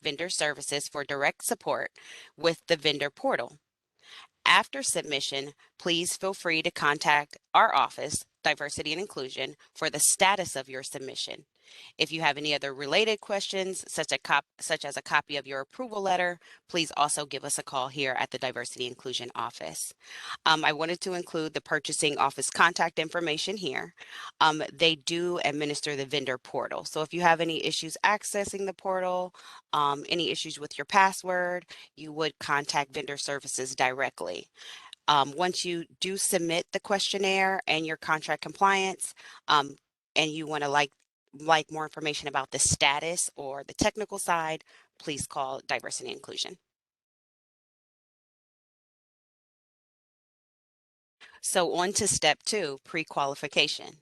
vendor services for direct support with the vendor portal. After submission, please feel free to contact our office, Diversity and Inclusion, for the status of your submission. If you have any other related questions, such as a copy of your approval letter, please also give us a call here at the Diversity and Inclusion office. I wanted to include the purchasing office contact information here. They do administer the vendor portal. So if you have any issues accessing the portal, any issues with your password, you would contact vendor services directly. Once you do submit the questionnaire and your contract compliance, and you want to like more information about the status or the technical side, please call Diversity and Inclusion. So on to step 2, pre-qualification.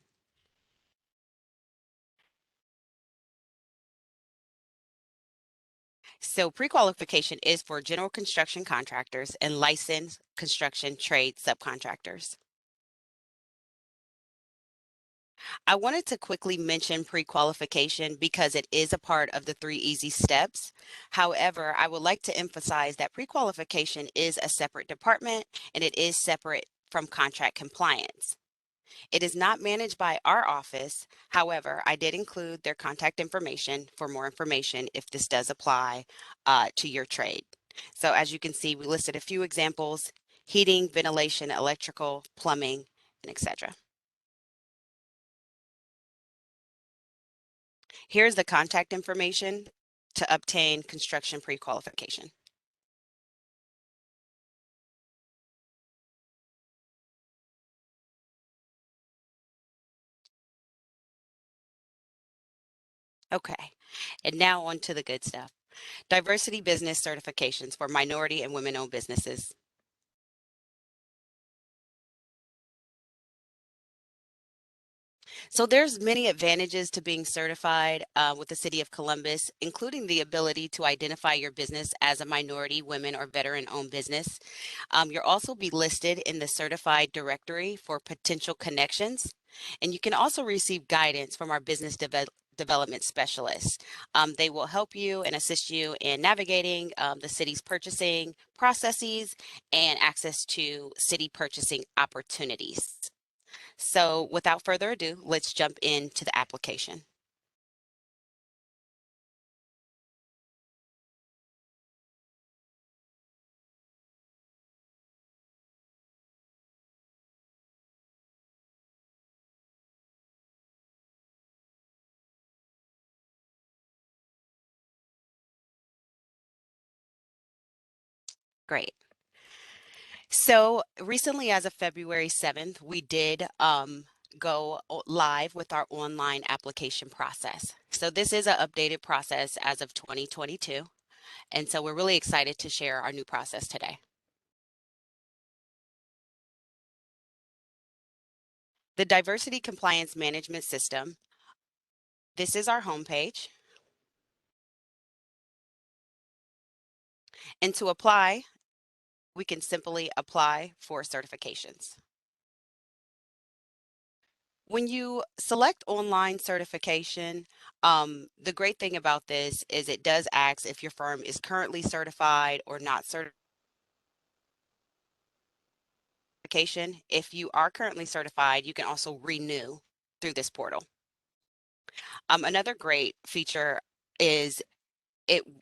So pre-qualification is for general construction contractors and licensed construction trade subcontractors. I wanted to quickly mention pre-qualification because it is a part of the 3 easy steps. However, I would like to emphasize that pre-qualification is a separate department and it is separate from contract compliance. It is not managed by our office. However, I did include their contact information for more information if this does apply to your trade. So as you can see, we listed a few examples: heating, ventilation, electrical, plumbing, and etc. Here's the contact information to obtain construction pre-qualification. Okay, and now on to the good stuff. Diversity business certifications for minority and women-owned businesses. So there's many advantages to being certified with the City of Columbus, including the ability to identify your business as a minority, women, or veteran-owned business. You'll also be listed in the certified directory for potential connections, and you can also receive guidance from our business development specialists. They will help you and assist you in navigating the city's purchasing processes and access to city purchasing opportunities. So without further ado, let's jump into the application. Great. So recently, as of February 7th, we did go live with our online application process. So this is an updated process as of 2022. And so we're really excited to share our new process today. The Diversity Compliance Management System. This is our homepage. And to apply, we can simply apply for certifications. When you select online certification, the great thing about this is it does ask if your firm is currently certified or not certified. If you are currently certified, you can also renew through this portal. Another great feature is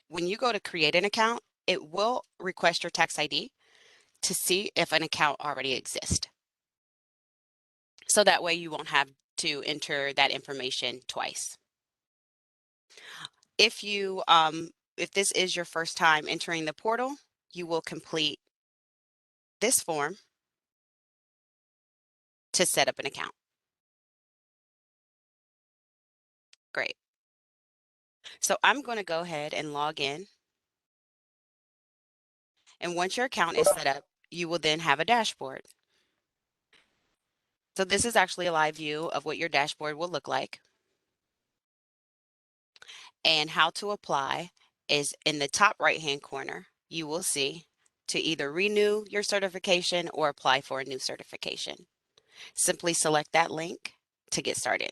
when you go to create an account, it will request your tax ID to see if an account already exists. So that way you won't have to enter that information twice. If this is your first time entering the portal, you will complete this form to set up an account. Great. So I'm going to go ahead and log in. And once your account is set up, you will then have a dashboard. So this is actually a live view of what your dashboard will look like. And how to apply is in the top right-hand corner. You will see to either renew your certification or apply for a new certification. Simply select that link to get started.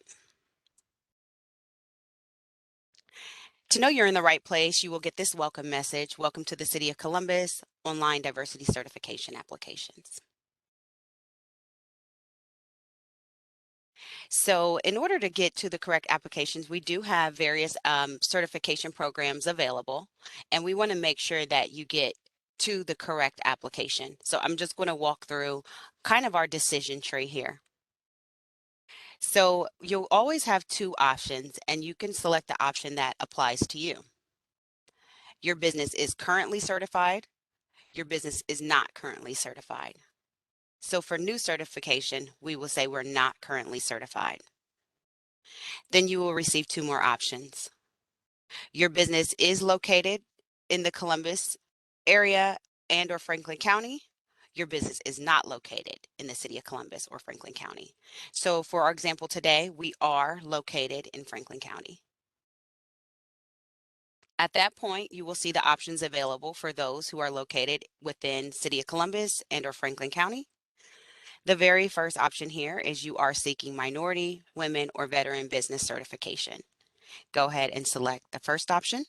To know you're in the right place, you will get this welcome message. Welcome to the City of Columbus Online Diversity Certification Applications. So in order to get to the correct applications, we do have various certification programs available, and we want to make sure that you get to the correct application. So I'm just going to walk through kind of our decision tree here. So you'll always have two options, and you can select the option that applies to you. Your business is currently certified. Your business is not currently certified. So for new certification, we will say we're not currently certified. Then you will receive two more options. Your business is located in the Columbus area and or Franklin County. Your business is not located in the city of Columbus or Franklin County. So for our example today, we are located in Franklin County. At that point, you will see the options available for those who are located within City of Columbus and or Franklin County. The very first option here is you are seeking minority, women, or veteran business certification. Go ahead and select the first option.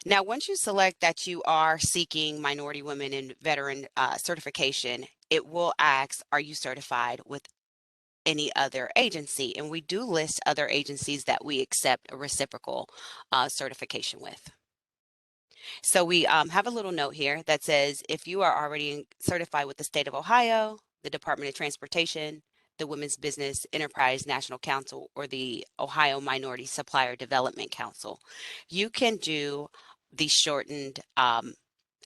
Now, once you select that you are seeking minority, women, and veteran certification, it will ask, are you certified with any other agency? And we do list other agencies that we accept a reciprocal certification with. So we have a little note here that says, if you are already certified with the state of Ohio, the Department of Transportation, the Women's Business Enterprise National Council, or the Ohio Minority Supplier Development Council, you can do the shortened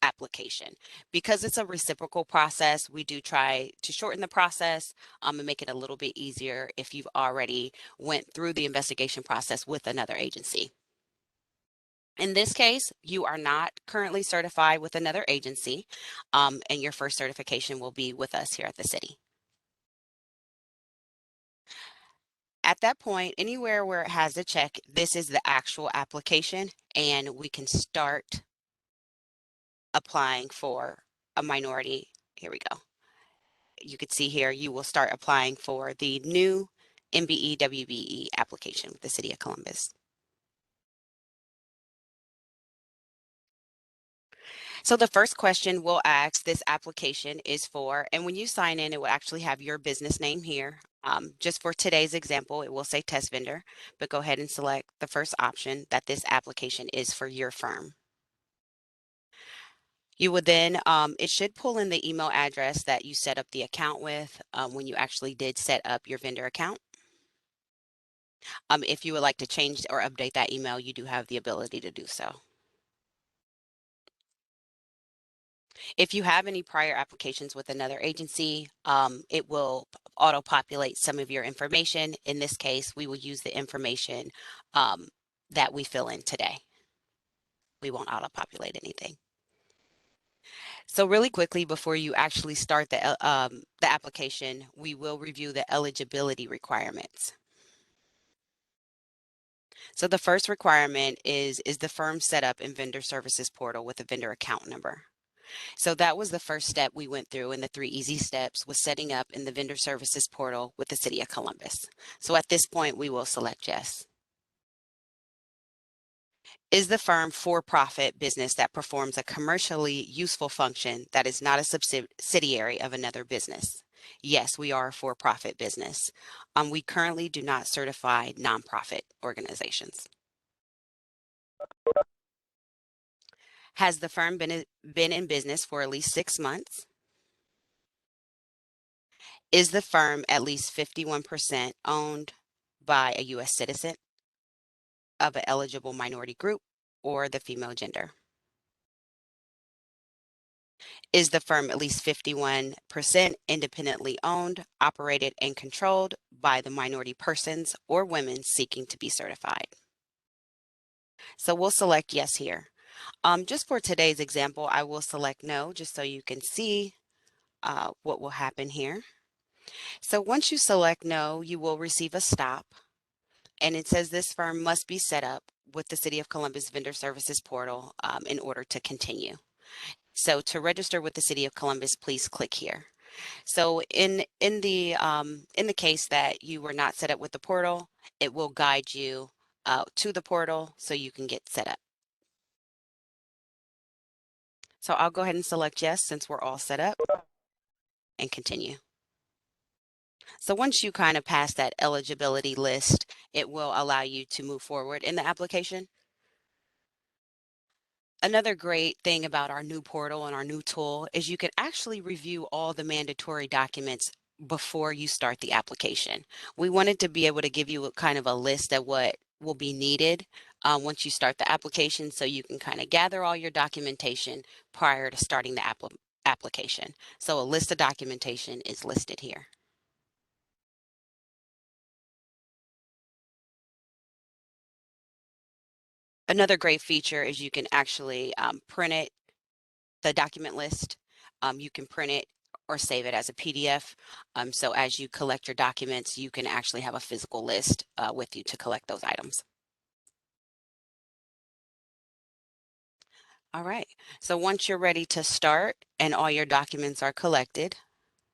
application. Because it's a reciprocal process, we do try to shorten the process and make it a little bit easier if you've already went through the investigation process with another agency. In this case, you are not currently certified with another agency, and your first certification will be with us here at the city. At that point, anywhere where it has a check, this is the actual application, and we can start applying for a minority. Here we go. You can see here, you will start applying for the new MBE WBE application with the City of Columbus. So the first question we'll ask this application is for, and when you sign in, it will actually have your business name here. Just for today's example, it will say test vendor, but go ahead and select the first option that this application is for your firm. You would then, it should pull in the email address that you set up the account with when you actually did set up your vendor account. If you would like to change or update that email, you do have the ability to do so. If you have any prior applications with another agency, it will auto-populate some of your information. In this case, we will use the information that we fill in today. We won't auto-populate anything. So really quickly, before you actually start the application, we will review the eligibility requirements. So the first requirement is the firm set up in vendor services portal with a vendor account number? So that was the first step we went through in the 3 easy steps, was setting up in the vendor services portal with the City of Columbus. So at this point, we will select yes. Is the firm for-profit business that performs a commercially useful function that is not a subsidiary of another business? Yes, we are a for-profit business. We currently do not certify nonprofit organizations. Has the firm been in business for at least 6 months? Is the firm at least 51% owned by a U.S. citizen of an eligible minority group or the female gender? Is the firm at least 51% independently owned, operated, and controlled by the minority persons or women seeking to be certified? So we'll select yes here. Just for today's example, I will select no, just so you can see what will happen here. So once you select no, you will receive a stop, and it says this firm must be set up with the City of Columbus Vendor Services portal in order to continue. So to register with the City of Columbus, please click here. So in the case that you were not set up with the portal, it will guide you to the portal so you can get set up. So I'll go ahead and select yes since we're all set up and continue. So once you kind of pass that eligibility list, it will allow you to move forward in the application. Another great thing about our new portal and our new tool is you can actually review all the mandatory documents before you start the application. We wanted to be able to give you a kind of a list of what will be needed once you start the application, so you can kind of gather all your documentation prior to starting the application. So a list of documentation is listed here. Another great feature is you can actually print it, the document list. You can print it or save it as a PDF. So as you collect your documents, you can actually have a physical list with you to collect those items. All right, so once you're ready to start and all your documents are collected,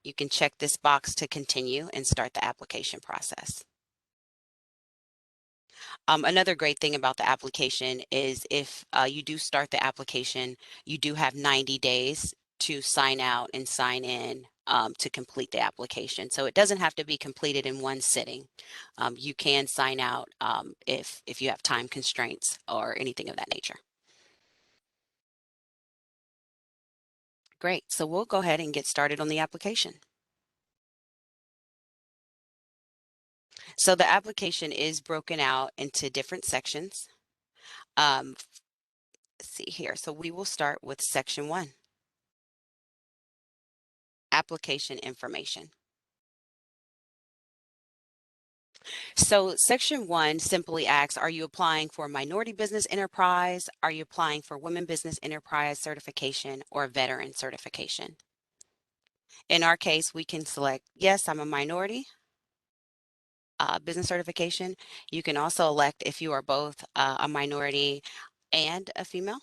you can check this box to continue and start the application process. Another great thing about the application is if you do start the application, you do have 90 days to sign out and sign in to complete the application. So it doesn't have to be completed in one sitting. You can sign out if you have time constraints or anything of that nature. Great, so we'll go ahead and get started on the application. So the application is broken out into different sections. Let's see here. So we will start with section 1. Application information. So section 1 simply asks, are you applying for minority business enterprise? Are you applying for women business enterprise certification or veteran certification? In our case, we can select, yes, I'm a minority business certification. You can also elect if you are both a minority and a female.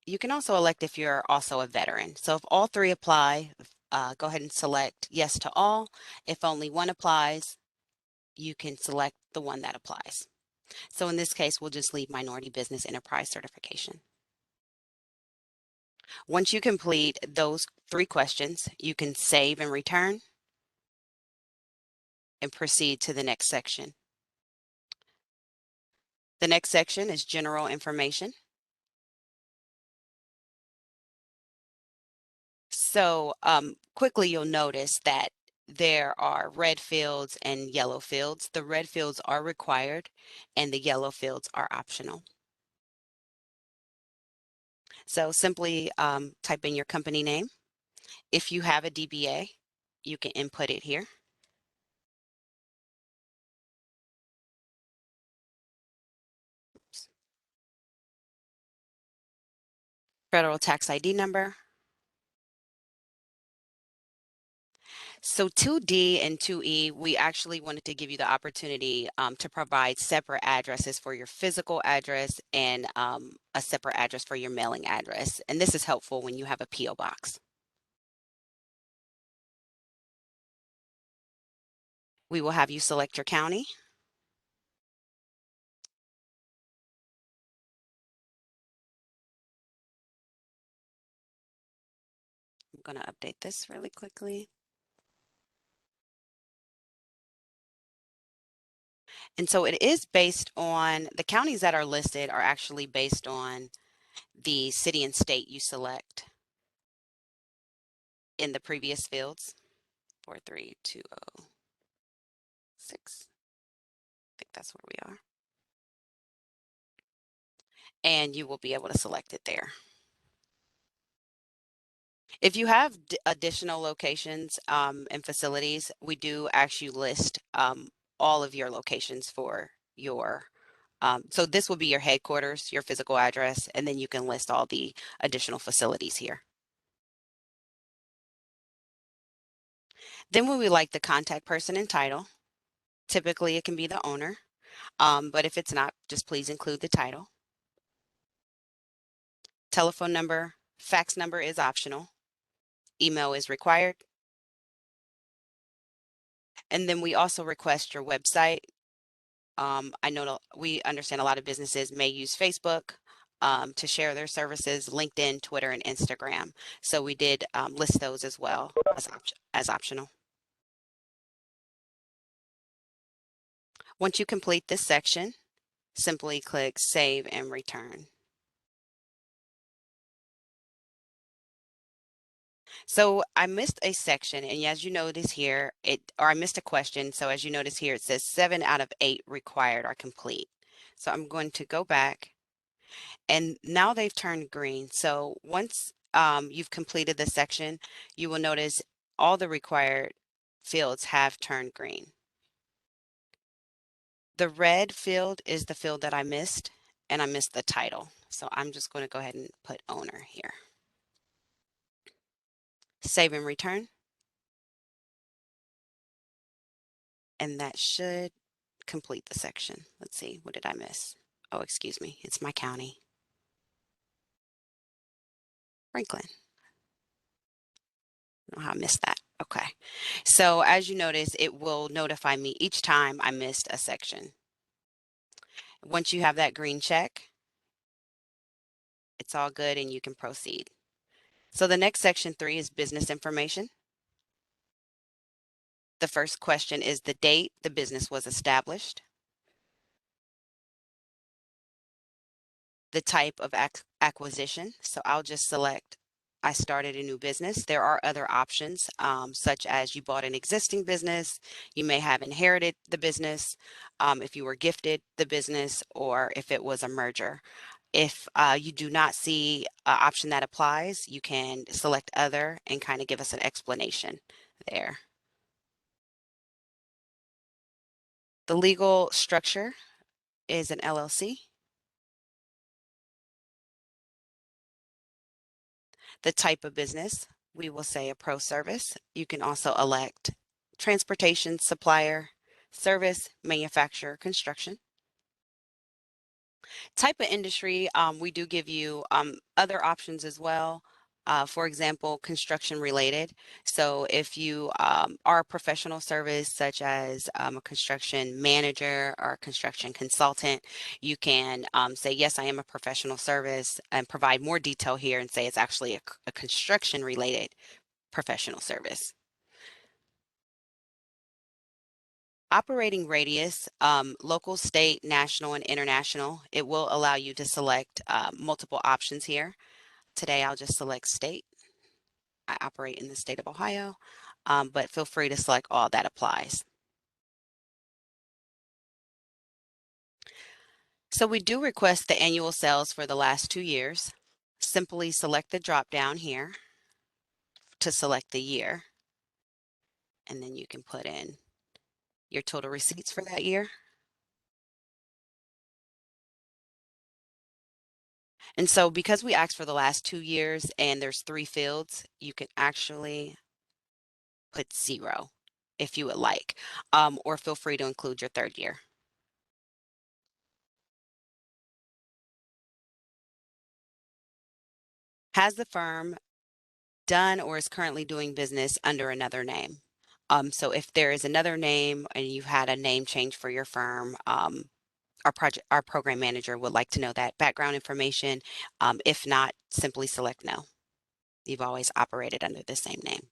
You can also elect if you're also a veteran. So if all three apply, go ahead and select yes to all. If only one applies, you can select the one that applies. So in this case, we'll just leave minority business enterprise certification. Once you complete those 3 questions, you can save and return and proceed to the next section. The next section is general information. So quickly you'll notice that there are red fields and yellow fields. The red fields are required and the yellow fields are optional. So simply type in your company name. If you have a DBA, you can input it here. Federal tax ID number. So 2D and 2E, we actually wanted to give you the opportunity to provide separate addresses for your physical address and a separate address for your mailing address. And this is helpful when you have a PO box. We will have you select your county. I'm going to update this really quickly. And so it is based on, the counties that are listed are actually based on the city and state you select in the previous fields. 43206. I think that's where we are. And you will be able to select it there. If you have additional locations and facilities, we do actually list all of your locations for your, so this will be your headquarters, your physical address, and then you can list all the additional facilities here. Then we would like the contact person and title. Typically it can be the owner, but if it's not, just please include the title. Telephone number, fax number is optional. Email is required. And then we also request your website I know we understand a lot of businesses may use Facebook to share their services, LinkedIn, Twitter, and Instagram. So we did list those as well as optional. Once you complete this section, simply click Save and Return. So I missed a section, and as you notice here, I missed a question. So as you notice here, it says 7 out of 8 required are complete. So I'm going to go back, and now they've turned green. So once you've completed the section, you will notice all the required fields have turned green. The red field is the field that I missed, and I missed the title. So I'm just going to go ahead and put owner here. Save and return. And that should complete the section. Let's see, what did I miss? Oh, excuse me, it's my county. Franklin. I don't know how I missed that. Okay. So as you notice, it will notify me each time I missed a section. Once you have that green check, it's all good and you can proceed. So the next section 3 is business information. The first question is the date the business was established, the type of acquisition. So I'll just select I started a new business. There are other options, such as you bought an existing business, you may have inherited the business, if you were gifted the business, or if it was a merger. If you do not see an option that applies, you can select other and kind of give us an explanation there. The legal structure is an LLC. The type of business, we will say a pro service. You can also elect transportation, supplier, service, manufacturer, construction. Type of industry, we do give you other options as well. For example, construction related. So if you are a professional service such as a construction manager or a construction consultant, you can say, yes, I am a professional service, and provide more detail here and say it's actually a construction related professional service. Operating radius, local, state, national, and international. It will allow you to select multiple options here. Today, I'll just select state. I operate in the state of Ohio, but feel free to select all that applies. So we do request the annual sales for the last 2 years. Simply select the drop down here to select the year, and then you can put in your total receipts for that year. And so because we asked for the last 2 years and there's 3 fields, you can actually put 0 if you would like, or feel free to include your 3rd year. Has the firm done or is currently doing business under another name? So if there is another name and you've had a name change for your firm, our program manager would like to know that background information. If not, simply select no. You've always operated under the same name.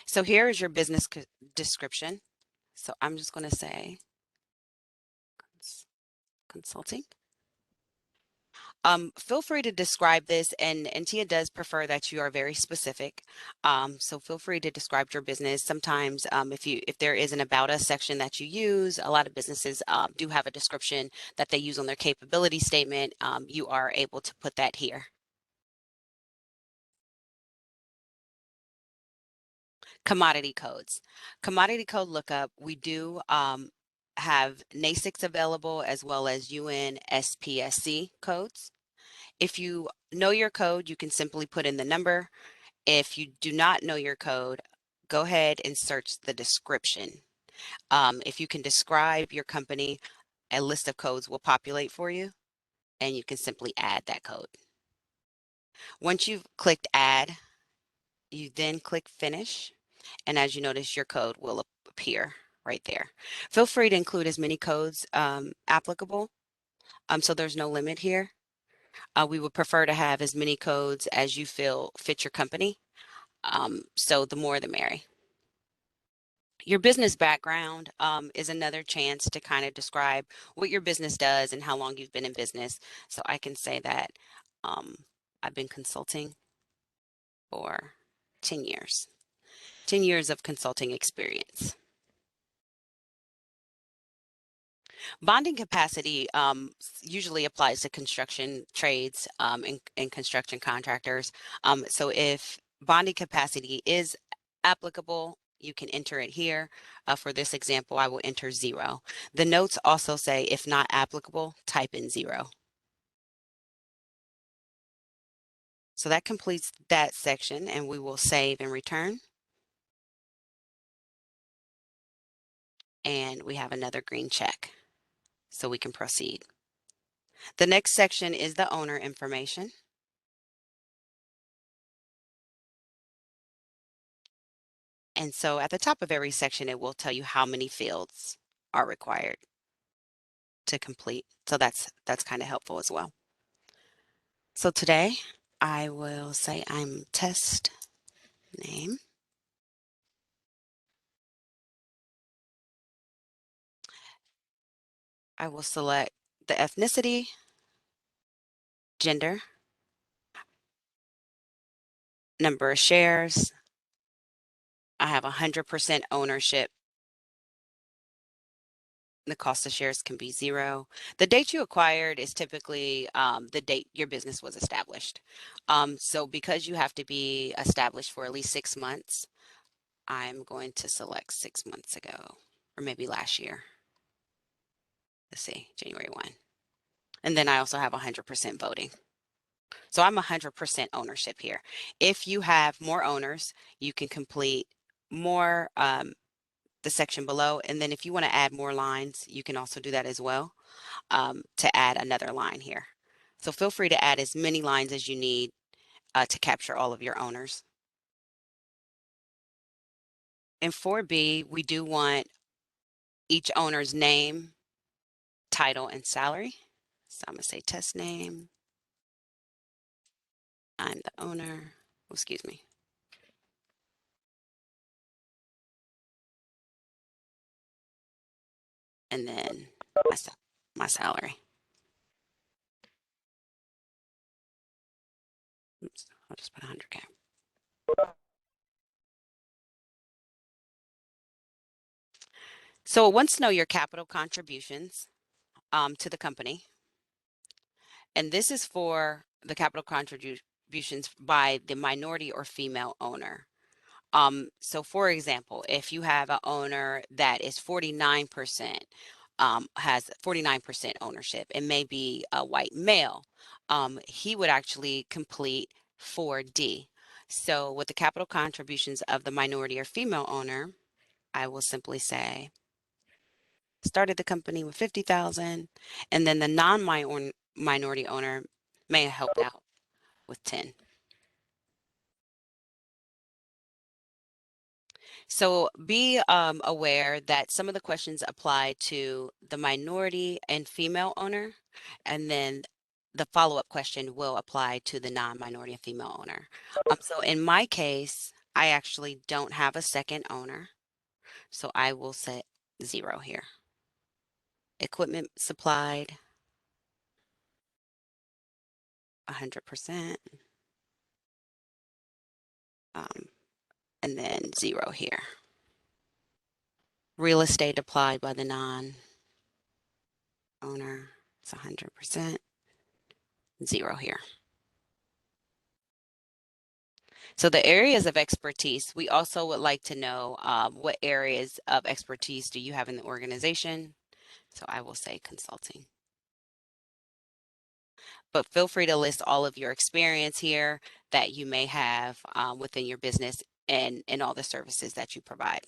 So here is your business description. So I'm just going to say consulting. Feel free to describe this, and Tia does prefer that you are very specific. So feel free to describe your business. Sometimes if there is an About Us section that you use, a lot of businesses do have a description that they use on their capability statement. You are able to put that here. Commodity codes. Commodity code lookup, we do have NAICS available as well as UN SPSC codes. If you know your code, you can simply put in the number. If you do not know your code, go ahead and search the description. If you can describe your company, a list of codes will populate for you, and you can simply add that code. Once you've clicked add, you then click finish. And as you notice, your code will appear right there. Feel free to include as many codes applicable. So there's no limit here. We would prefer to have as many codes as you feel fit your company. So the more the merry. Your business background is another chance to kind of describe what your business does and how long you've been in business. So I can say that um, I've been consulting for 10 years, 10 years of consulting experience. Bonding capacity usually applies to construction trades and construction contractors. So if bonding capacity is applicable, you can enter it here. For this example, I will enter 0. The notes also say, if not applicable, type in 0. So that completes that section, and we will save and return. And we have another green check, so we can proceed. The next section is the owner information. And so at the top of every section, it will tell you how many fields are required to complete. So that's kind of helpful as well. So today I will say I'm test name. I will select the ethnicity, gender, number of shares. I have 100% ownership. The cost of shares can be 0. The date you acquired is typically the date your business was established. So because you have to be established for at least 6 months, I'm going to select 6 months ago, or maybe last year. Let's see, January 1. And then I also have 100% voting. So I'm 100% ownership here. If you have more owners, you can complete more the section below. And then if you want to add more lines, you can also do that as well to add another line here. So feel free to add as many lines as you need to capture all of your owners. In 4B, we do want each owner's name, title, and salary. So I'm going to say test name. I'm the owner. Oh, excuse me. And then my salary. Oops, I'll just put 100K. So it wants to know your capital contributions to the company. And this is for the capital contributions by the minority or female owner. So for example, if you have an owner that is 49%, has 49% ownership and may be a white male, he would actually complete 4D. So with the capital contributions of the minority or female owner, I will simply say, started the company with 50,000, and then the non-minority owner may have helped out with 10. So be aware that some of the questions apply to the minority and female owner, and then the follow-up question will apply to the non-minority and female owner. So in my case, I actually don't have a second owner, so I will set 0 here. Equipment supplied, 100%, and then 0 here. Real estate applied by the non-owner, it's 100%, 0 here. So the areas of expertise, we also would like to know what areas of expertise do you have in the organization? So I will say consulting. But feel free to list all of your experience here that you may have within your business and all the services that you provide.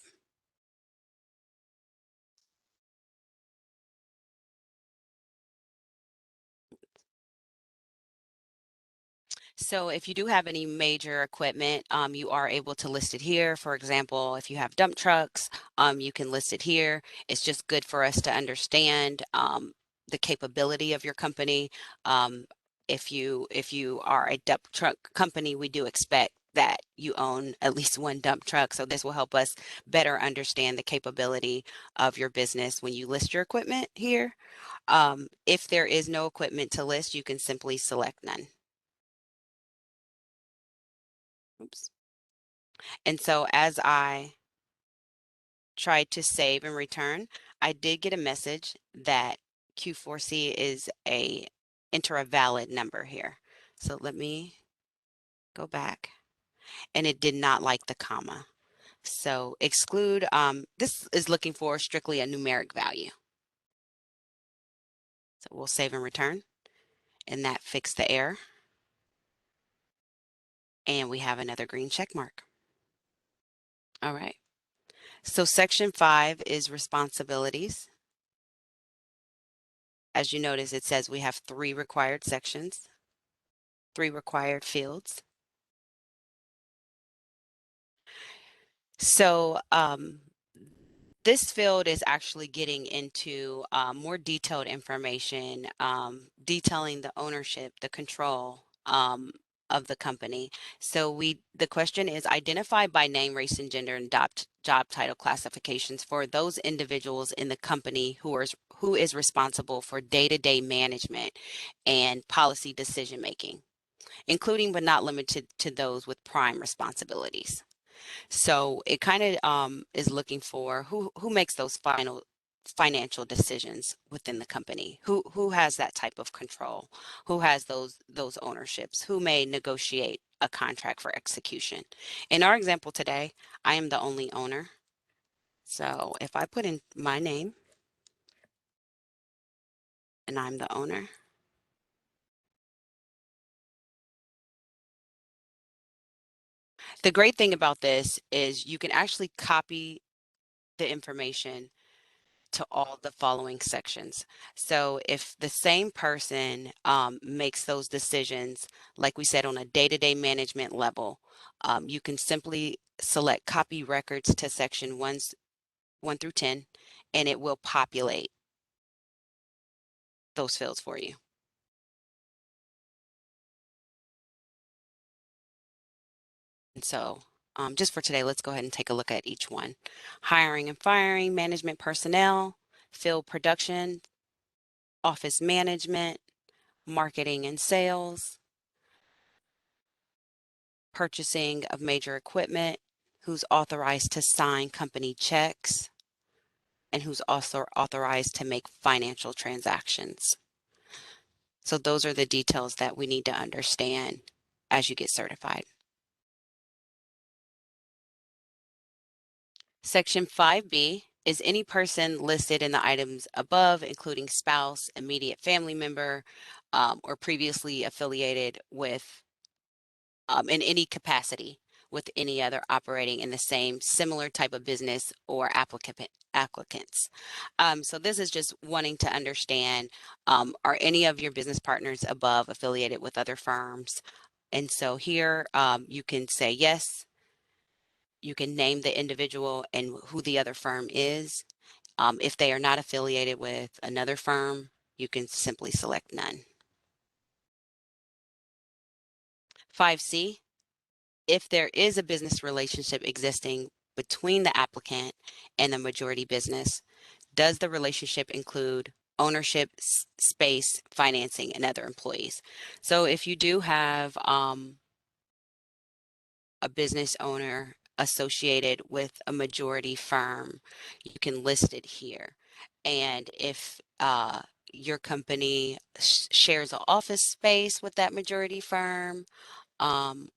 So if you do have any major equipment, you are able to list it here. For example, if you have dump trucks, you can list it here. It's just good for us to understand the capability of your company. Um, if you are a dump truck company, we do expect that you own at least one dump truck. So this will help us better understand the capability of your business when you list your equipment here. If there is no equipment to list, you can simply select none. Oops. And so as I tried to save and return, I did get a message that Q4C is enter a valid number here. So let me go back, and it did not like the comma. So exclude, this is looking for strictly a numeric value. So we'll save and return, and that fixed the error. And we have another green check mark. All right. So section 5 is responsibilities. As you notice, it says we have 3 required sections, 3 required fields. So this field is actually getting into more detailed information, detailing the ownership, the control of the company. So the question is identify by name, race, and gender and job title classifications for those individuals in the company who is responsible for day-to-day management and policy decision making, including but not limited to those with prime responsibilities. So it kind of is looking for who makes those final financial decisions within the company, who has that type of control, who has those ownerships, who may negotiate a contract for execution. In our example today, I am the only owner. So if I put in my name and I'm the owner, the great thing about this is you can actually copy the information to all the following sections. So if the same person makes those decisions, like we said, on a day-to-day management level, you can simply select copy records to section 1 through 10, and it will populate those fields for you. And so just for today, let's go ahead and take a look at each one. Hiring and firing, management personnel, field production, office management, marketing and sales, purchasing of major equipment, who's authorized to sign company checks, and who's also authorized to make financial transactions. So those are the details that we need to understand as you get certified. Section 5B is any person listed in the items above, including spouse, immediate family member, or previously affiliated with in any capacity with any other operating in the same similar type of business or applicants. So this is just wanting to understand, are any of your business partners above affiliated with other firms? And so here you can say yes, you can name the individual and who the other firm is. If they are not affiliated with another firm, you can simply select none. 5C, if there is a business relationship existing between the applicant and the majority business, does the relationship include ownership, space, financing, and other employees? So if you do have a business owner associated with a majority firm, you can list it here. And if your company shares an office space with that majority firm,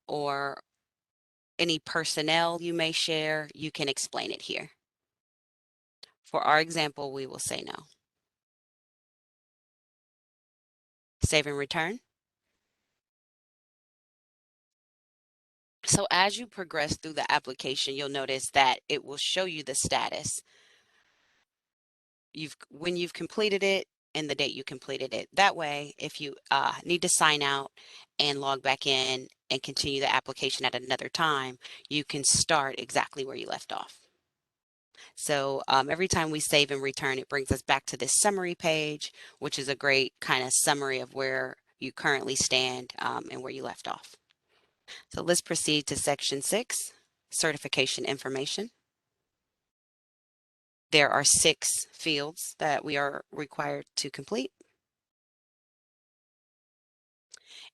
or any personnel you may share, you can explain it here. For our example, we will say no. Save and return. So as you progress through the application, you'll notice that it will show you the status. When you've completed it, and the date you completed it. That way, if you need to sign out and log back in and continue the application at another time, you can start exactly where you left off. So every time we save and return, it brings us back to this summary page, which is a great kind of summary of where you currently stand and where you left off. So let's proceed to section 6, certification information. There are 6 fields that we are required to complete.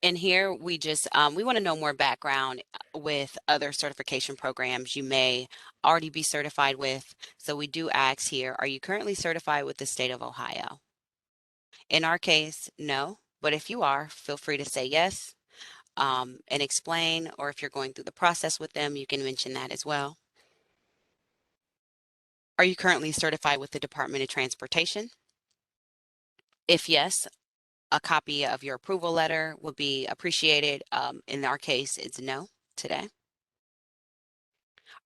And here we just, we want to know more background with other certification programs you may already be certified with. So we do ask here, are you currently certified with the state of Ohio? In our case, no, but if you are, feel free to say yes and explain, or if you're going through the process with them, you can mention that as well. Are you currently certified with the Department of Transportation? If yes, a copy of your approval letter would be appreciated. In our case, it's no today.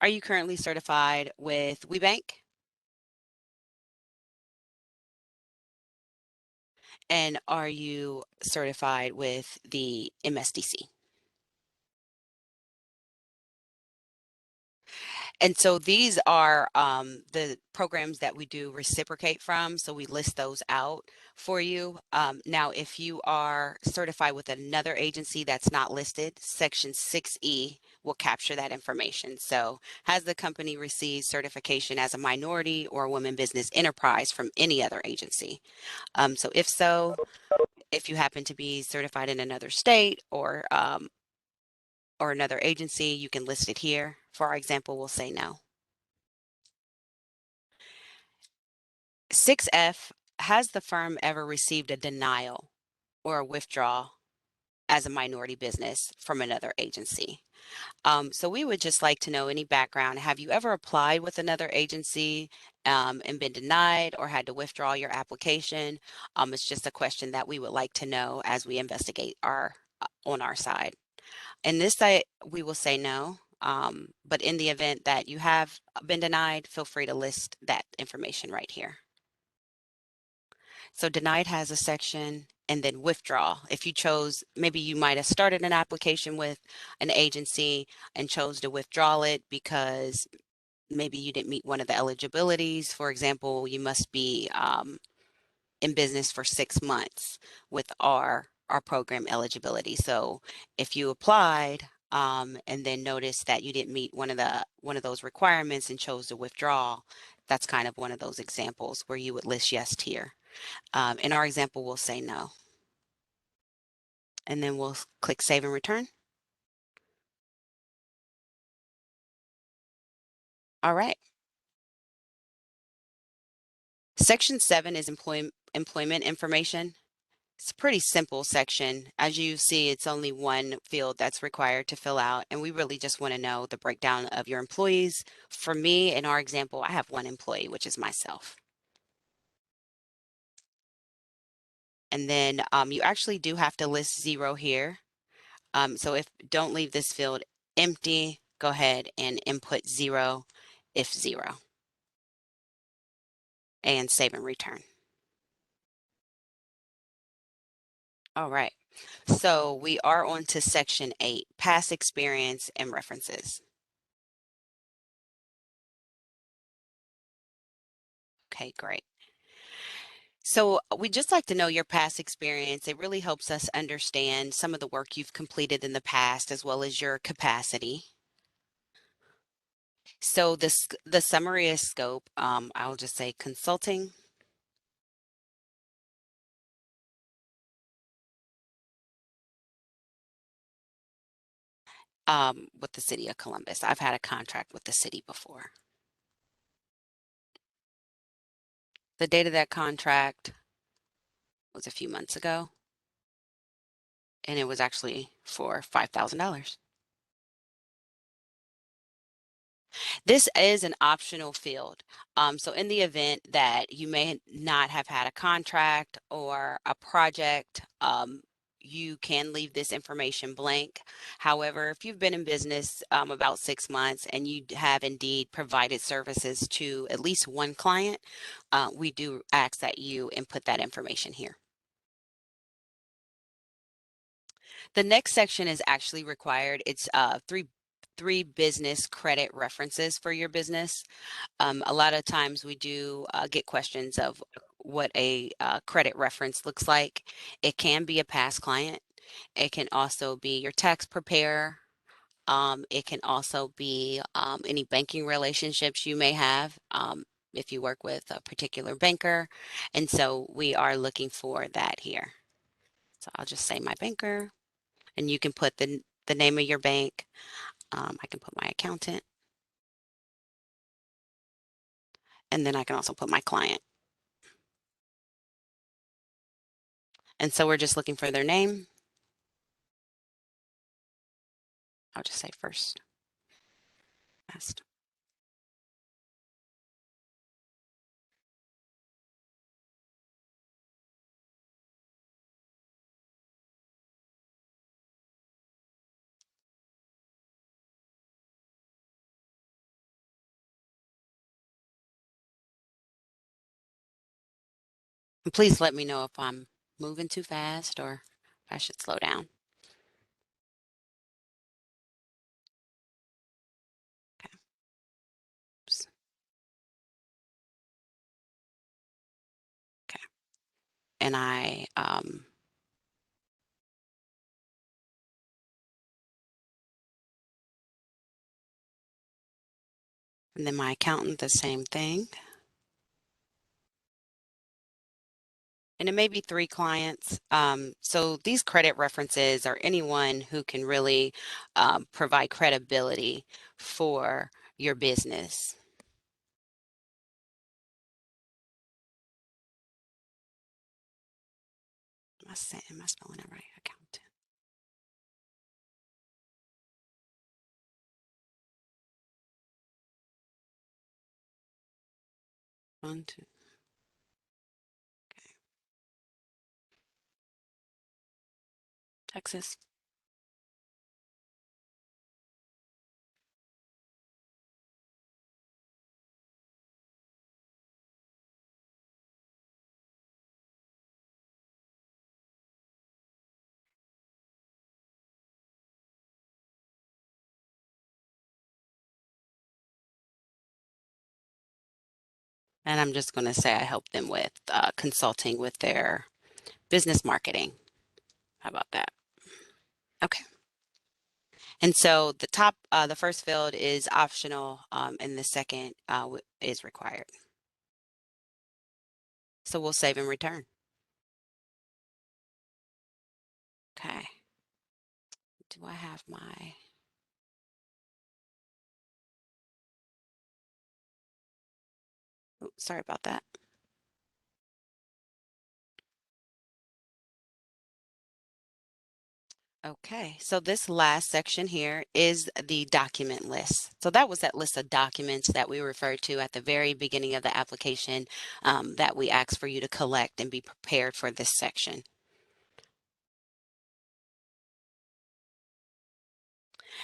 Are you currently certified with WeBank? And are you certified with the MSDC? And so these are the programs that we do reciprocate from. So we list those out for you. Now, if you are certified with another agency that's not listed, Section 6E will capture that information. So has the company received certification as a minority or women business enterprise from any other agency? So if so, if you happen to be certified in another state or another agency, you can list it here. For our example, we'll say no. 6F, has the firm ever received a denial or a withdrawal as a minority business from another agency? So we would just like to know any background. Have you ever applied with another agency and been denied or had to withdraw your application? It's just a question that we would like to know as we investigate on our side. In this site, we will say no. But in the event that you have been denied, feel free to list that information right here. So denied has a section, and then withdraw. If you chose, maybe you might have started an application with an agency and chose to withdraw it because maybe you didn't meet one of the eligibilities. For example, you must be in business for 6 months with our program eligibility. So if you applied and then noticed that you didn't meet one of those requirements and chose to withdraw, that's kind of one of those examples where you would list yes here. In our example, we'll say no. And then we'll click Save and Return. All right. Section 7 is employment information. It's a pretty simple section. As you see, it's only one field that's required to fill out, and we really just want to know the breakdown of your employees. For me, in our example, I have one employee, which is myself. And then you actually do have to list 0 here. So don't leave this field empty. Go ahead and input 0 if 0. And save and return. All right. So we are on to section 8, past experience and references. Okay, great. So we just like to know your past experience. It really helps us understand some of the work you've completed in the past as well as your capacity. So the summary is scope. I'll just say consulting. With the city of Columbus. I've had a contract with the city before. The date of that contract was a few months ago, and it was actually for $5,000. This is an optional field. So in the event that you may not have had a contract or a project, you can leave this information blank. However, if you've been in business about 6 months and you have indeed provided services to at least one client, we do ask that you input that information here. The next section is actually required. It's three business credit references for your business. A lot of times we do get questions of what a credit reference looks like. It can be a past client. It can also be your tax preparer. It can also be any banking relationships you may have if you work with a particular banker. And so we are looking for that here. So I'll just say my banker, and you can put the name of your bank. I can put my accountant, and then I can also put my client. And so we're just looking for their name. I'll just say first, last. And please let me know if I'm moving too fast or if I should slow down. Okay. Oops. Okay. And and then my accountant, the same thing. And it may be 3 clients. So these credit references are anyone who can really provide credibility for your business. Am I spelling it right? Accountant. One, two. Okay. Texas. And I'm just going to say I help them with consulting with their business marketing. How about that? Okay. And so the first field is optional, and the second is required. So we'll save and return. Okay. Do I have my? Oh, sorry about that. Okay, so this last section here is the document list. So that was that list of documents that we referred to at the very beginning of the application that we asked for you to collect and be prepared for this section.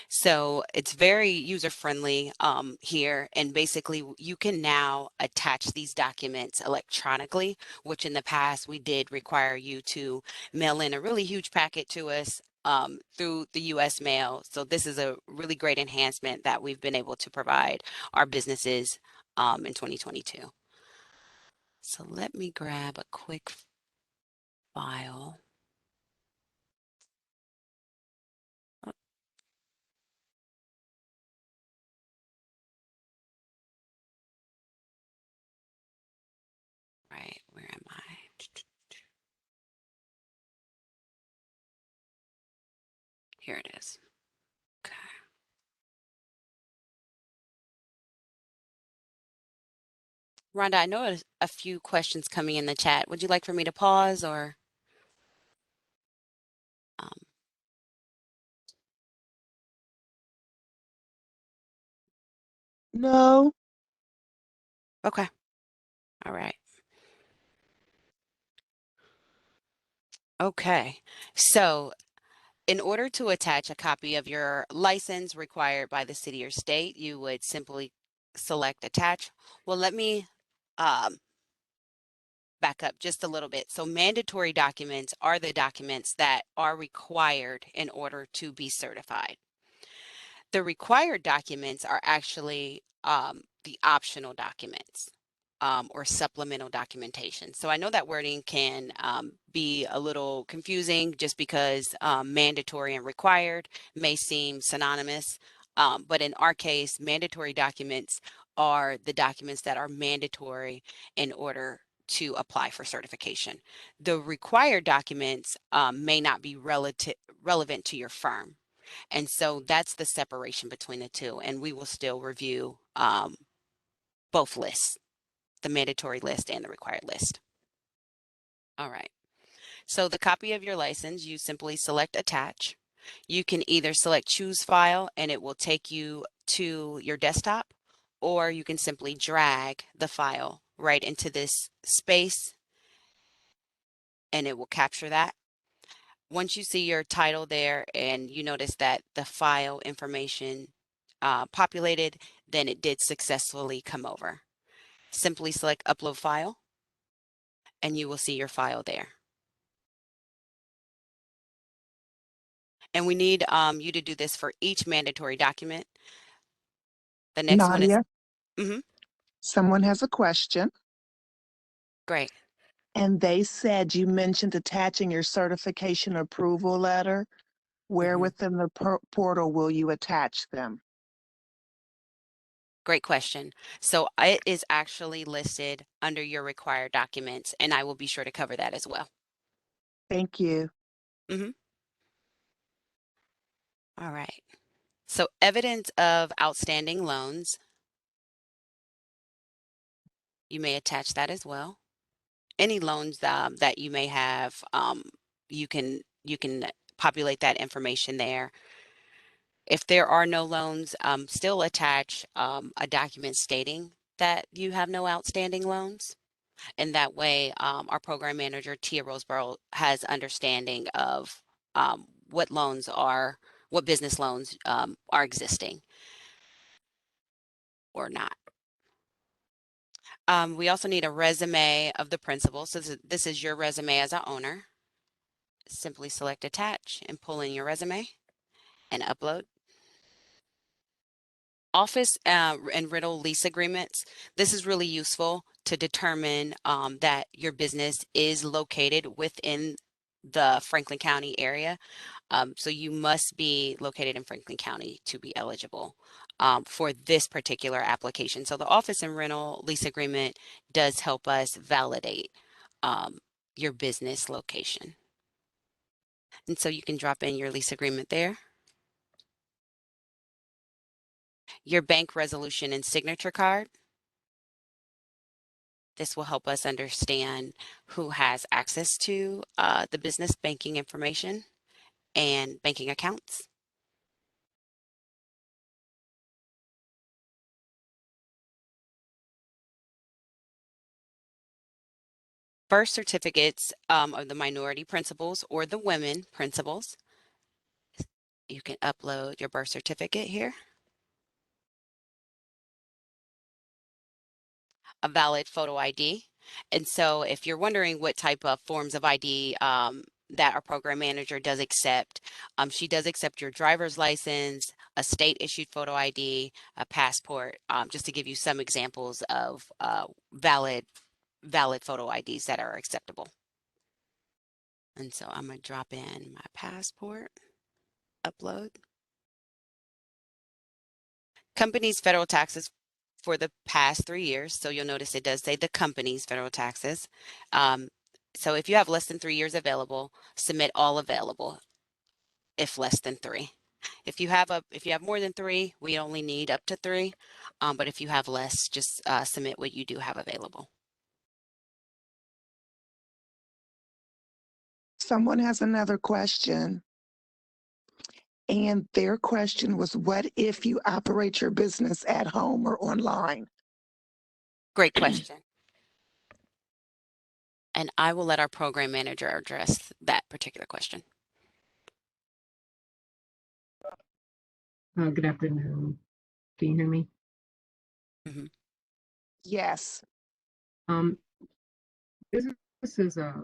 So it's very user-friendly here, and basically you can now attach these documents electronically, which in the past we did require you to mail in a really huge packet to us through the US mail. So this is a really great enhancement that we've been able to provide our businesses in 2022. So let me grab a quick file. Oh, right, where am I? Here it is. Okay. Rhonda, I know a few questions coming in the chat. Would you like for me to pause or? Um, No. okay. All right. Okay, so in order to attach a copy of your license required by the city or state, you would simply select attach. Well, let me um, back up just a little bit. So mandatory documents are the documents that are required in order to be certified. The required documents are actually the optional documents. Or supplemental documentation. So I know that wording can be a little confusing just because mandatory and required may seem synonymous. But in our case, mandatory documents are the documents that are mandatory in order to apply for certification. The required documents may not be relevant to your firm. And so that's the separation between the two. And we will still review both lists, the mandatory list and the required list. All right. So the copy of your license, you simply select attach. You can either select choose file and it will take you to your desktop, or you can simply drag the file right into this space and it will capture that. Once you see your title there and you notice that the file information populated, then it did successfully come over. Simply select upload file and you will see your file there. And we need you to do this for each mandatory document. The next one is, Nadia, someone has a question, great. and they said you mentioned attaching your certification approval letter. Where within the portal will you attach them? Great question. So it is actually listed under your required documents, and I will be sure to cover that as well. Thank you. All right. So evidence of outstanding loans, you may attach that as well. Any loans that you may have, you can populate that information there. If there are no loans, still attach a document stating that you have no outstanding loans. And that way, our program manager, Tia Roseborough, has understanding of what business loans are existing or not. We also need a resume of the principal. So this is your resume as an owner. Simply select attach and pull in your resume and upload. Office and rental lease agreements. This is really useful to determine that your business is located within the Franklin County area. So you must be located in Franklin County to be eligible for this particular application. So the office and rental lease agreement does help us validate your business location. And so you can drop in your lease agreement there. Your bank resolution and signature card. This will help us understand who has access to the business banking information and banking accounts. Birth certificates of the minority principals or the women principals. You can upload your birth certificate here. A valid photo ID. And so if you're wondering what type of forms of ID that our program manager does accept, she does accept your driver's license, a state issued photo ID, a passport, just to give you some examples of valid photo IDs that are acceptable. And so I'm going to drop in my passport, upload. Company's federal taxes for the past 3 years. So you'll notice it does say the company's federal taxes. So if you have less than 3 years available, submit all available if less than 3. If you have more than 3, we only need up to 3. But if you have less, just submit what you do have available. Someone has another question. And their question was, what if you operate your business at home or online? Great question. And I will let our program manager address that particular question. Good afternoon. Can you hear me? Mhm. Yes. Businesses are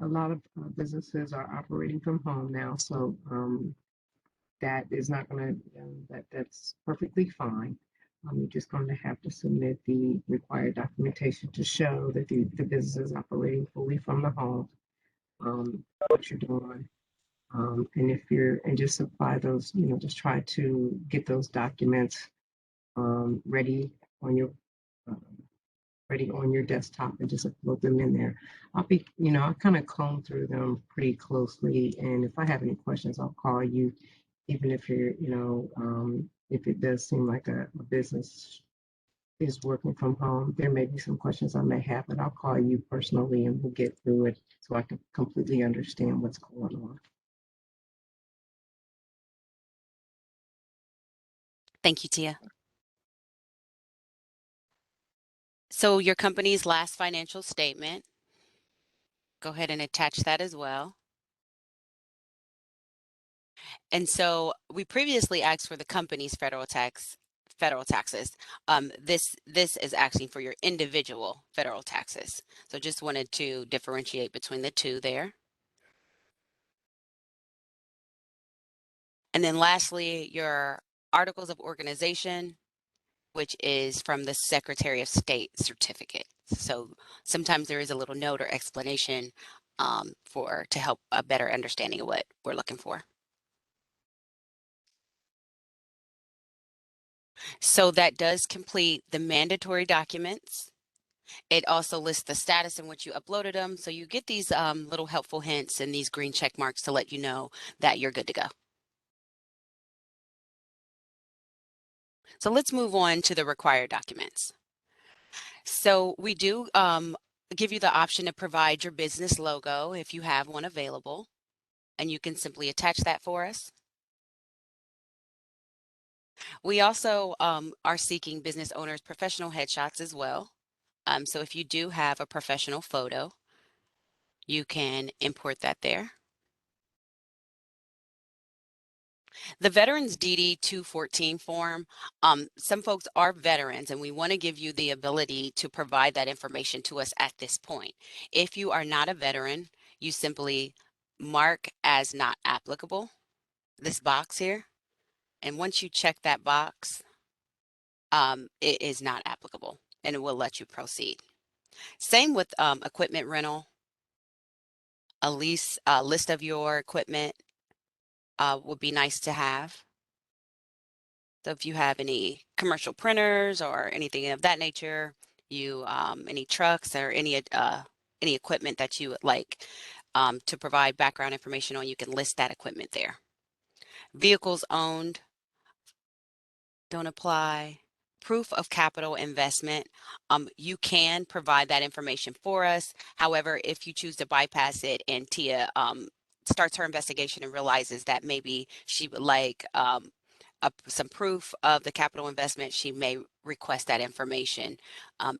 a lot of businesses are operating from home now, so that is not going to that's perfectly fine. You're just going to have to submit the required documentation to show that the business is operating fully from the home. What you're doing, and if you're and just supply those, just try to get those documents ready on your um, ready on your desktop and just upload them in there. I kind of comb through them pretty closely. And if I have any questions, I'll call you, even if you're, if it does seem like a business is working from home, there may be some questions I may have, but I'll call you personally and we'll get through it so I can completely understand what's going on. Thank you, Tia. So your company's last financial statement, go ahead and attach that as well. And so we previously asked for the company's federal taxes. This is asking for your individual federal taxes. So just wanted to differentiate between the two there. And then lastly, your articles of organization, which is from the Secretary of State certificate. So sometimes there is a little note or explanation to help a better understanding of what we're looking for. So that does complete the mandatory documents. It also lists the status in which you uploaded them. So you get these little helpful hints and these green check marks to let you know that you're good to go. So let's move on to the required documents. So we do give you the option to provide your business logo if you have one available, and you can simply attach that for us. We also are seeking business owners' professional headshots as well. So if you do have a professional photo, you can import that there. The Veterans DD 214 form, some folks are veterans and we want to give you the ability to provide that information to us at this point. If you are not a veteran, you simply mark as not applicable, this box here. And once you check that box, it is not applicable and it will let you proceed. Same with equipment rental, a list of your equipment would be nice to have. So if you have any commercial printers or anything of that nature, you any trucks or any equipment that you would like to provide background information on, you can list that equipment there. Vehicles owned don't apply. Proof of capital investment, you can provide that information for us. However, if you choose to bypass it and Tia starts her investigation and realizes that maybe she would like some proof of the capital investment, she may request that information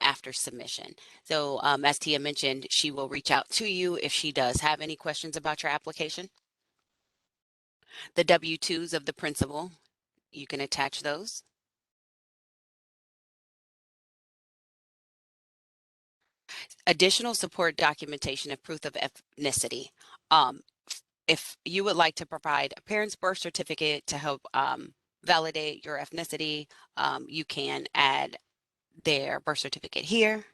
after submission. So as Tia mentioned, she will reach out to you if she does have any questions about your application. The W-2s of the principal, you can attach those. Additional support documentation of proof of ethnicity. If you would like to provide a parent's birth certificate to help validate your ethnicity, you can add their birth certificate here.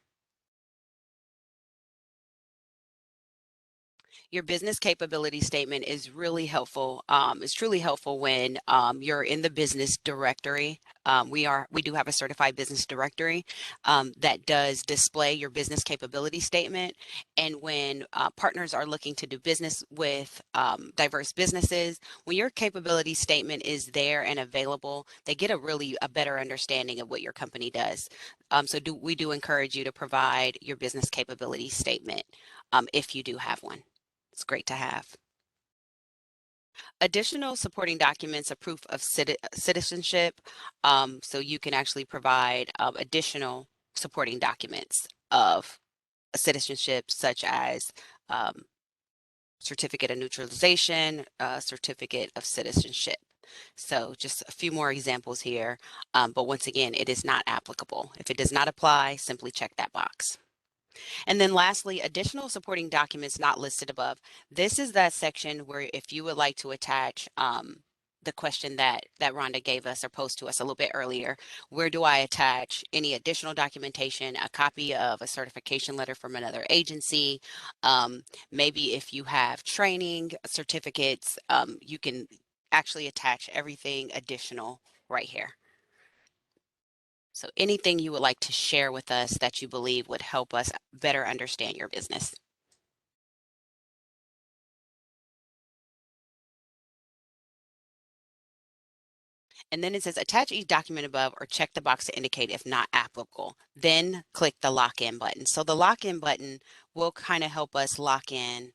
Your business capability statement is really helpful. It's truly helpful when you're in the business directory. We do have a certified business directory that does display your business capability statement. And when partners are looking to do business with diverse businesses, when your capability statement is there and available, they get a better understanding of what your company does. We do encourage you to provide your business capability statement if you do have one. It's great to have. Additional supporting documents, a proof of citizenship. So you can actually provide additional supporting documents of citizenship, such as certificate of neutralization, certificate of citizenship. So just a few more examples here, but once again, it is not applicable. If it does not apply, simply check that box. And then lastly, additional supporting documents not listed above. This is that section where if you would like to attach the question that Rhonda gave us or posed to us a little bit earlier, where do I attach any additional documentation, a copy of a certification letter from another agency, maybe if you have training certificates, you can actually attach everything additional right here. So anything you would like to share with us that you believe would help us better understand your business. And then it says attach each document above or check the box to indicate if not applicable. Then click the lock in button. So the lock in button will kind of help us lock in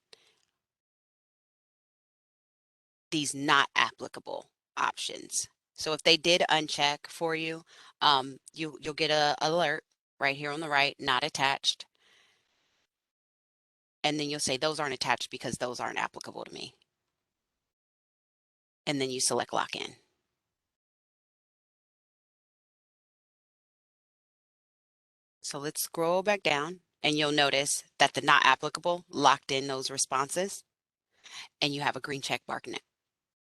these not applicable options. So if they did uncheck for you, you'll get an alert right here on the right, not attached. And then you'll say those aren't attached because those aren't applicable to me. And then you select lock in. So let's scroll back down and you'll notice that the not applicable locked in those responses and you have a green check mark in it.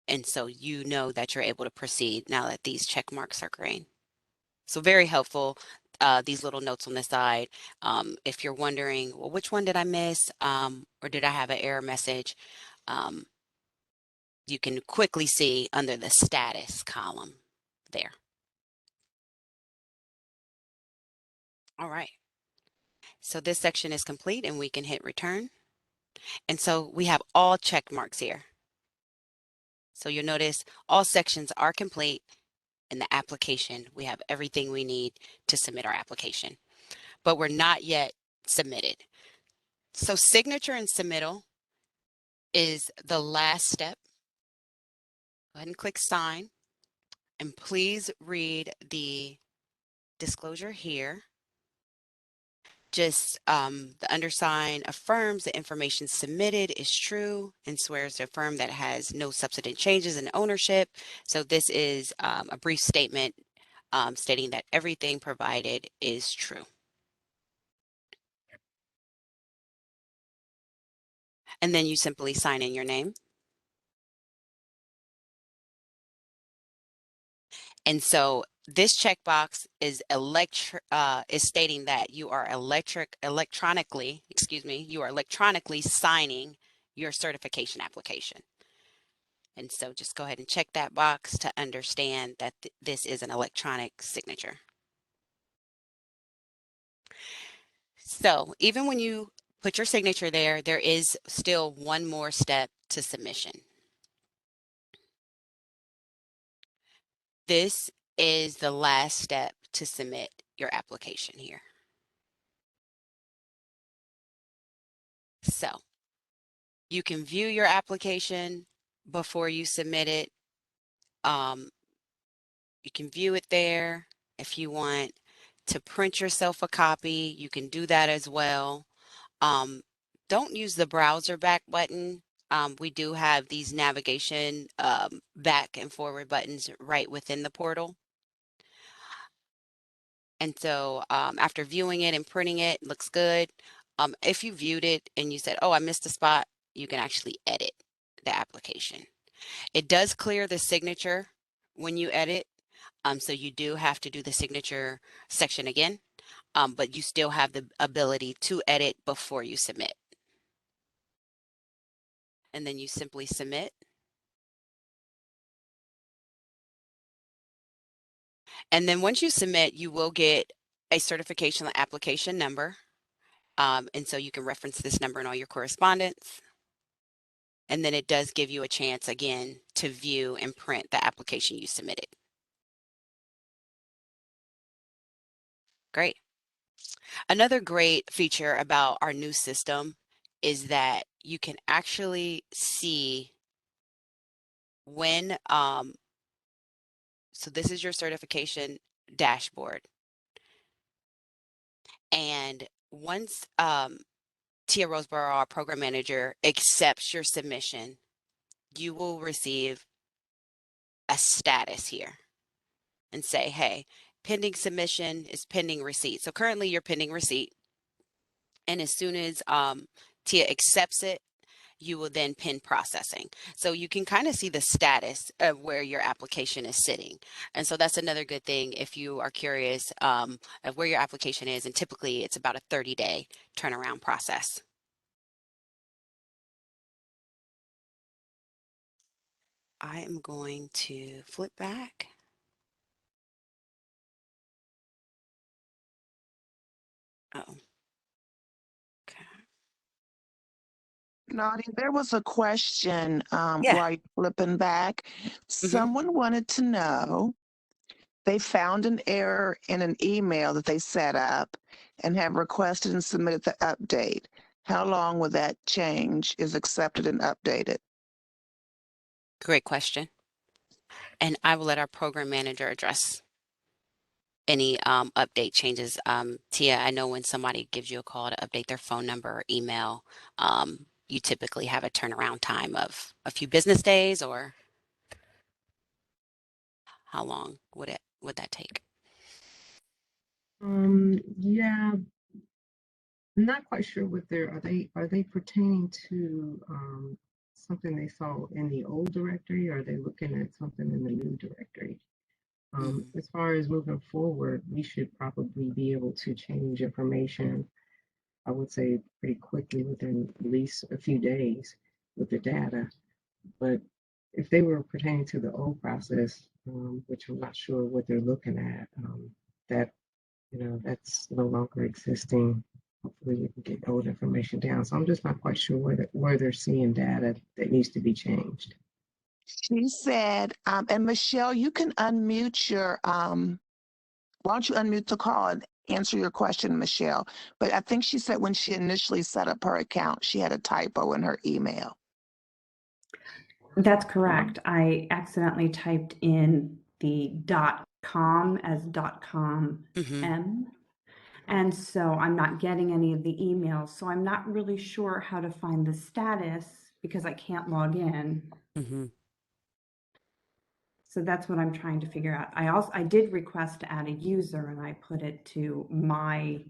And so you know that you're able to proceed now that these check marks are green. So very helpful, these little notes on the side. If you're wondering, well, which one did I miss? Or did I have an error message? You can quickly see under the status column there. All right. So this section is complete and we can hit return. And so we have all check marks here. So you'll notice all sections are complete in the application. We have everything we need to submit our application, but we're not yet submitted. So signature and submittal is the last step. Go ahead and click sign and please read the disclosure here. Just the undersigned affirms the information submitted is true and swears to affirm that it has no substantive changes in ownership. So this is a brief statement stating that everything provided is true. And then you simply sign in your name. And so this checkbox is stating that you are electronically signing your certification application. And so just go ahead and check that box to understand that this is an electronic signature. So even when you put your signature there, there is still one more step to submission. This is the last step to submit your application here. So you can view your application before you submit it. You can view it there. If you want to print yourself a copy, you can do that as well. Don't use the browser back button. We do have these navigation back and forward buttons right within the portal. And so after viewing it and printing it, looks good. If you viewed it and you said, oh, I missed a spot, you can actually edit the application. It does clear the signature when you edit. So you do have to do the signature section again, but you still have the ability to edit before you submit. And then you simply submit. And then once you submit, you will get a certification application number. And so you can reference this number in all your correspondence. And then it does give you a chance again to view and print the application you submitted. Great. Another great feature about our new system is that you can actually see when, so this is your certification dashboard. And once Tia Roseborough, our program manager, accepts your submission, you will receive a status here and say, hey, pending submission is pending receipt. So currently you're pending receipt. And as soon as Tia accepts it, you will then pin processing. So you can kind of see the status of where your application is sitting. And so that's another good thing if you are curious of where your application is. And typically it's about a 30-day turnaround process. I am going to flip back. Oh, okay. Nadia, there was a question Yeah. while you're flipping back. Someone wanted to know, they found an error in an email that they set up and have requested and submitted the update. How long will that change is accepted and updated? Great question. And I will let our program manager address any update changes. Tia, I know when somebody gives you a call to update their phone number or email, you typically have a turnaround time of a few business days, or how long would that take? Yeah, I'm not quite sure what are they pertaining to something they saw in the old directory, or are they looking at something in the new directory? Mhm. As far as moving forward, we should probably be able to change information, I would say pretty quickly, within at least a few days with the data. But if they were pertaining to the old process, which I'm not sure what they're looking at, that, that's no longer existing. Hopefully we can get old information down. So I'm just not quite sure where they're seeing data that needs to be changed. She said, and Michelle, you can unmute your, why don't you unmute the call and answer your question, Michelle? But I think she said when she initially set up her account, she had a typo in her email. That's correct. I accidentally typed in the .com as .com Mhm. M. And so I'm not getting any of the emails. So I'm not really sure how to find the status because I can't log in. Mhm. So that's what I'm trying to figure out. I did request to add a user and I put it to my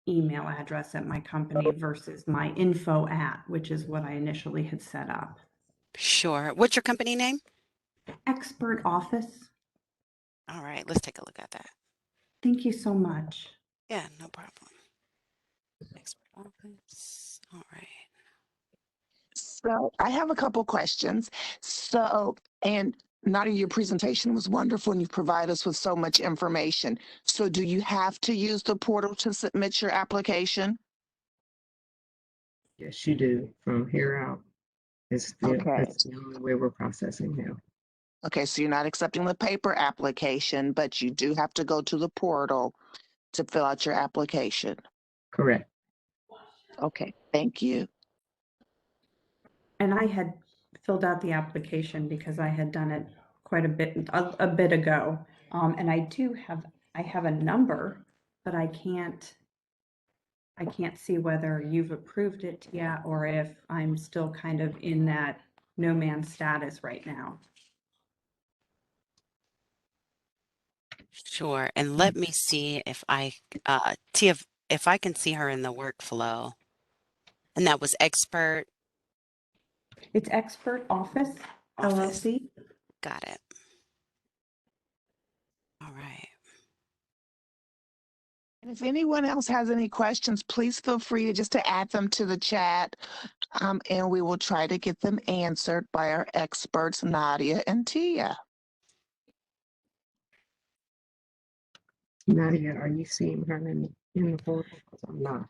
email address at my company versus my info at, which is what I initially had set up. Sure. What's your company name? Expert Office. All right, let's take a look at that. Thank you so much. Yeah, no problem. Expert office. All right. So I have a couple questions. So, and Nadia, your presentation was wonderful and you provide us with so much information. So do you have to use the portal to submit your application? Yes, you do. From here out, Okay. that's the only way we're processing now. Okay, so you're not accepting the paper application, but you do have to go to the portal to fill out your application. Correct. Okay, thank you. And I had filled out the application because I had done it quite a bit ago. And I have a number, but I can't see whether you've approved it yet or if I'm still kind of in that no man status right now. Sure. And let me see if Tia, if I can see her in the workflow. And that was expert It's Expert Office office. LLC. Got it. All right. And if anyone else has any questions, please feel free to just to add them to the chat, and we will try to get them answered by our experts, Nadia and Tia. Nadia, are you seeing her in the portal? Because I'm not.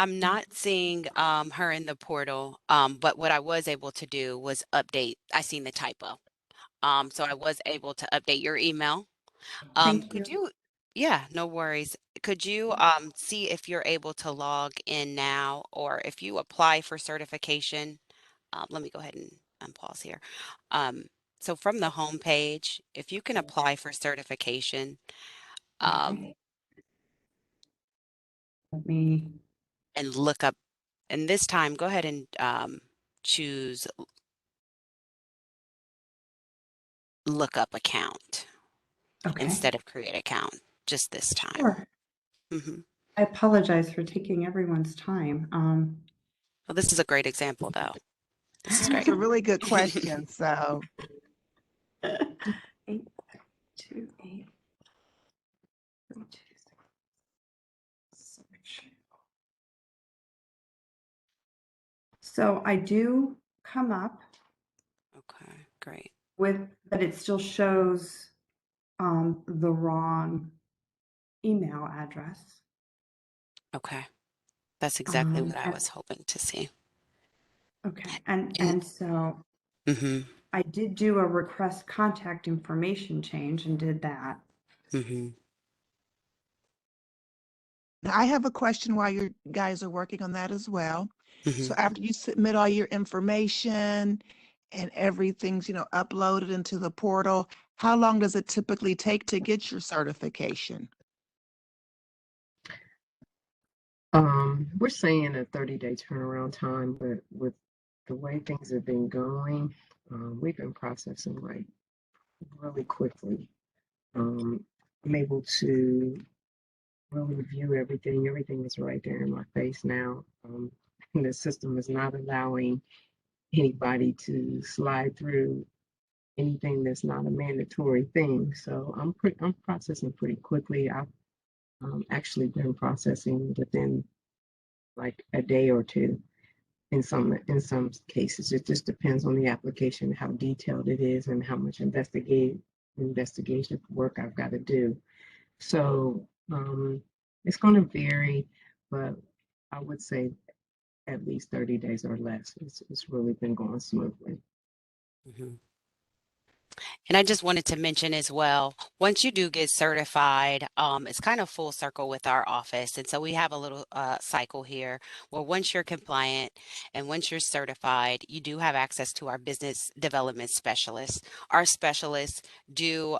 I'm not seeing her in the portal, but what I was able to do was update. I seen the typo. So I was able to update your email. Thank Could you. you, yeah, no worries. Could you see if you're able to log in now, or if you apply for certification? Let me go ahead and pause here. Um, so from the home page, if you can apply for certification, um, Okay. Let me, and look up, and this time go ahead and choose look up account okay. instead of create account just this time. Sure. Hmm. I apologize for taking everyone's time. Well, this is a great example, though. This is It's great. a really good question. So 828 search. So I do come up Okay, great. with, but it still shows the wrong email address. Okay, that's exactly what I And- was hoping to see. okay, and so Mm-hmm. I did do a request contact information change and did that. Mm-hmm. I have a question while you guys are working on that as well. Mm-hmm. So after you submit all your information and everything's, uploaded into the portal, how long does it typically take to get your certification? We're saying a 30-day turnaround time, but with the way things have been going, we've been processing like really quickly. I'm able to really review everything. Everything is right there in my face now. And the system is not allowing anybody to slide through anything that's not a mandatory thing. So I'm processing pretty quickly. I've actually been processing within like a day or two in some cases. It just depends on the application, how detailed it is, and how much investigation work I've got to do. So it's going to vary, but I would say at least 30 days or less. It's really been going smoothly. Mm-hmm. And I just wanted to mention as well, once you do get certified, it's kind of full circle with our office. And so we have a little cycle here where once you're compliant and once you're certified, you do have access to our business development specialists. Our specialists do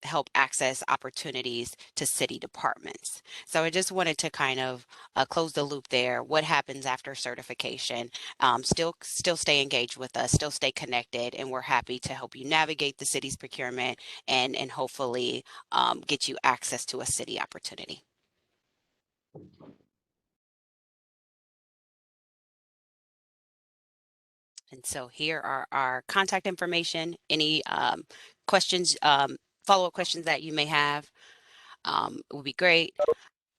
help access opportunities to city departments. So I just wanted to kind of close the loop there. What happens after certification? Still stay engaged with us, still stay connected, and we're happy to help you navigate the city's procurement and hopefully get you access to a city opportunity. And so here are our contact information. Any questions, follow-up questions that you may have would be great.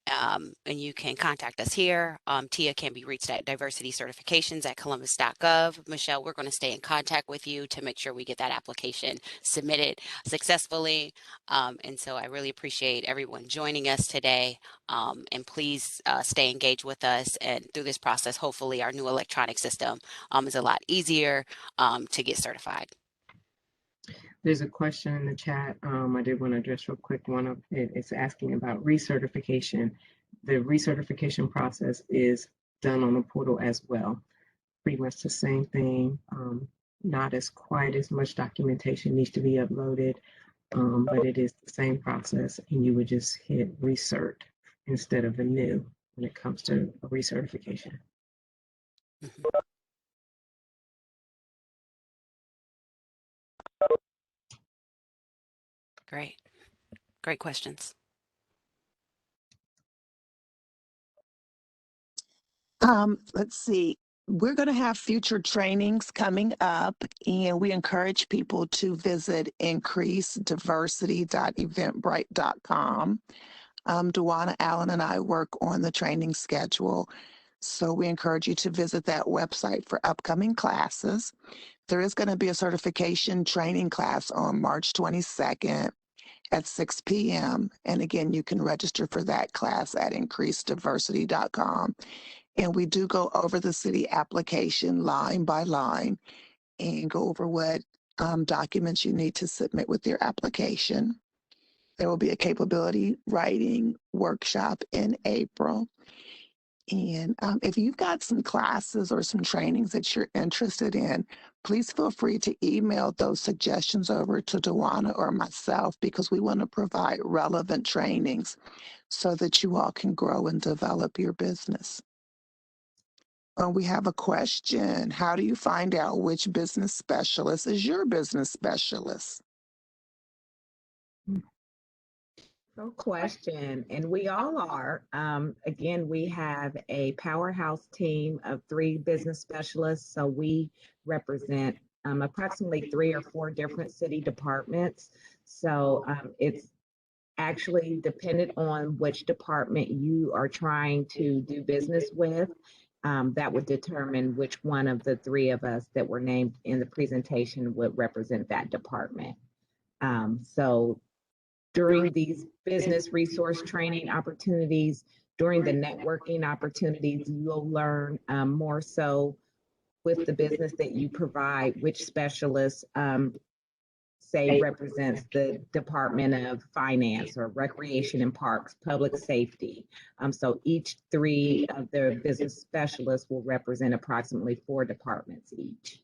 And you can contact us here. Tia can be reached at diversitycertifications@columbus.gov. Michelle, we're going to stay in contact with you to make sure we get that application submitted successfully. And so I really appreciate everyone joining us today. And please stay engaged with us. And through this process, hopefully our new electronic system is a lot easier to get certified. There's a question in the chat. I did want to address real quick. One of it is asking about recertification. The recertification process is done on the portal as well. Pretty much the same thing. Not as quite as much documentation needs to be uploaded, but it is the same process, and you would just hit recert instead of a new when it comes to a recertification. Mhm. Great. Great questions. Let's see. We're going to have future trainings coming up, and we encourage people to visit increasediversity.eventbrite.com. Dewana Allen and I work on the training schedule, so we encourage you to visit that website for upcoming classes. There is going to be a certification training class on March 22nd at 6 p.m. And again, you can register for that class at increasediversity.com. And we do go over the city application line by line and go over what documents you need to submit with your application. There will be a capability writing workshop in April. And if you've got some classes or some trainings that you're interested in, please feel free to email those suggestions over to Dewana or myself, because we want to provide relevant trainings so that you all can grow and develop your business. We have a question. How do you find out which business specialist is your business specialist? So question, and we all are. Again, we have a powerhouse team of 3 business specialists. So we represent approximately 3 or 4 different city departments. So it's actually dependent on which department you are trying to do business with. That would determine which one of the 3 of us that were named in the presentation would represent that department. So during these business resource training opportunities, during the networking opportunities, you'll learn more so with the business that you provide, which specialist, say, represents the Department of Finance or Recreation and Parks, Public Safety. So each 3 of the business specialists will represent approximately 4 departments each.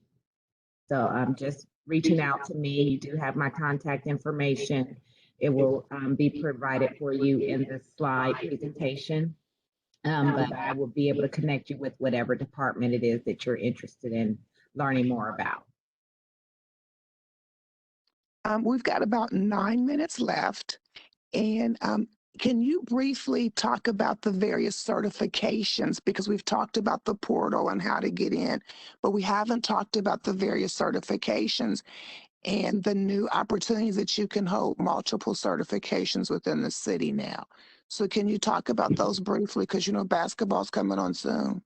So just reaching out to me. You do have my contact information. It will be provided for you in the slide presentation, but I will be able to connect you with whatever department it is that you're interested in learning more about. We've got about 9 minutes left. And can you briefly talk about the various certifications? Because we've talked about the portal and how to get in, but we haven't talked about the various certifications and the new opportunities that you can hold multiple certifications within the city now. So can you talk about those briefly? Because you know basketball's coming on soon.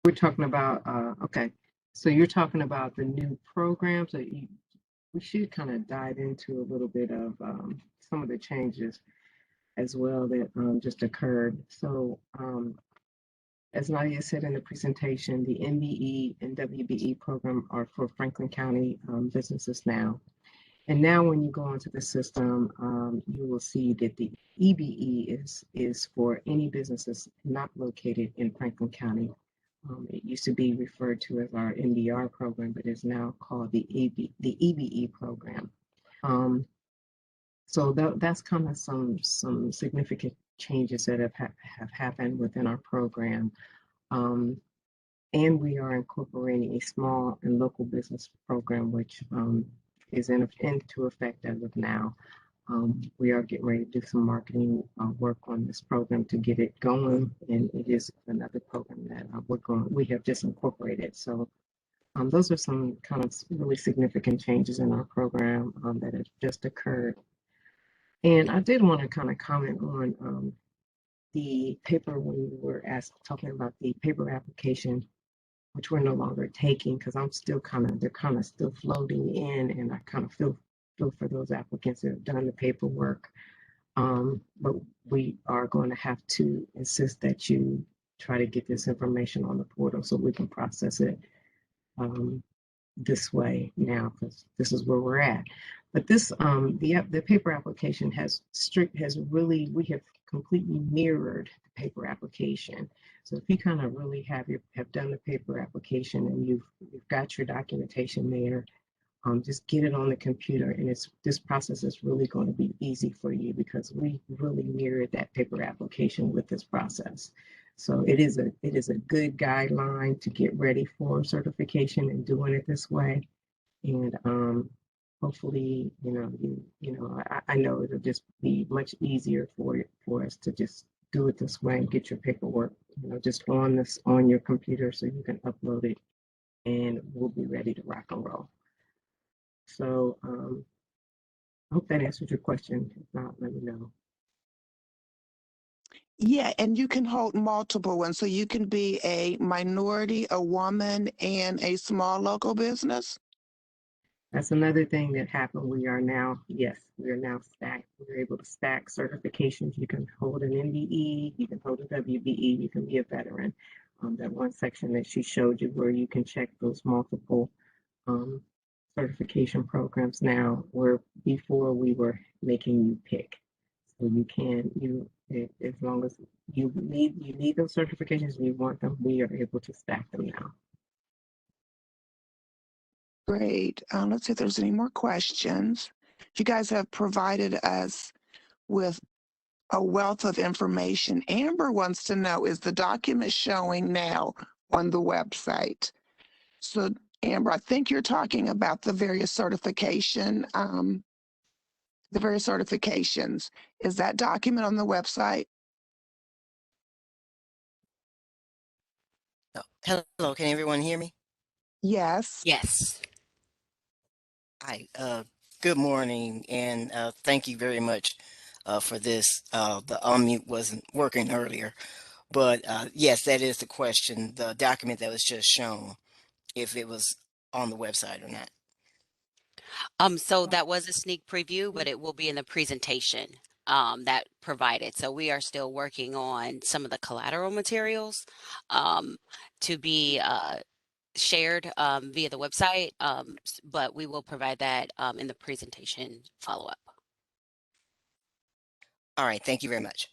We're talking about, okay, so you're talking about the new programs that we should kind of dive into a little bit of some of the changes as well that just occurred. So as Nadia said in the presentation, the MBE and WBE program are for Franklin County businesses now. And now when you go onto the system, you will see that the EBE is for any businesses not located in Franklin County. It used to be referred to as our MBR program, but is now called the EBE program. So that's kind of some significant changes that have happened within our program. And we are incorporating a small and local business program, which is into effect as of now. We are getting ready to do some marketing work on this program to get it going, and it is another program that we have just incorporated. So those are some kind of really significant changes in our program that have just occurred. And I did want to kind of comment on the paper when we were talking about the paper application, which we're no longer taking because they're kind of still floating in, and I kind of feel for those applicants that have done the paperwork. But we are going to have to insist that you try to get this information on the portal so we can process it this way now, because this is where we're at. But this the paper application we have completely mirrored the paper application. So if you kind of really have done the paper application and you've got your documentation there, just get it on the computer, and this process is really going to be easy for you because we really mirrored that paper application with this process. So it is a good guideline to get ready for certification and doing it this way. And hopefully, I know it'll just be much easier for us to just do it this way and get your paperwork, just on your computer so you can upload it, and we'll be ready to rock and roll. So I hope that answered your question. If not, let me know. Yeah, and you can hold multiple ones. So you can be a minority, a woman, and a small local business. That's another thing that happened. We are now stacked. We're able to stack certifications. You can hold an MBE, you can hold a WBE, you can be a veteran. That one section that she showed you where you can check those multiple certification programs now, where before we were making you pick. So you can, as long as you need those certifications and you want them, we are able to stack them now. Great. Let's see if there's any more questions. You guys have provided us with a wealth of information. Amber wants to know, is the document showing now on the website? So Amber, I think you're talking about the various certifications. Is that document on the website? Oh, hello, can everyone hear me? Yes. Yes. Hi, good morning, and thank you very much for this. The unmute wasn't working earlier, but yes, that is the question, the document that was just shown, if it was on the website or not. So that was a sneak preview, but it will be in the presentation that provided. So we are still working on some of the collateral materials to be shared via the website, but we will provide that in the presentation follow-up. All right, thank you very much.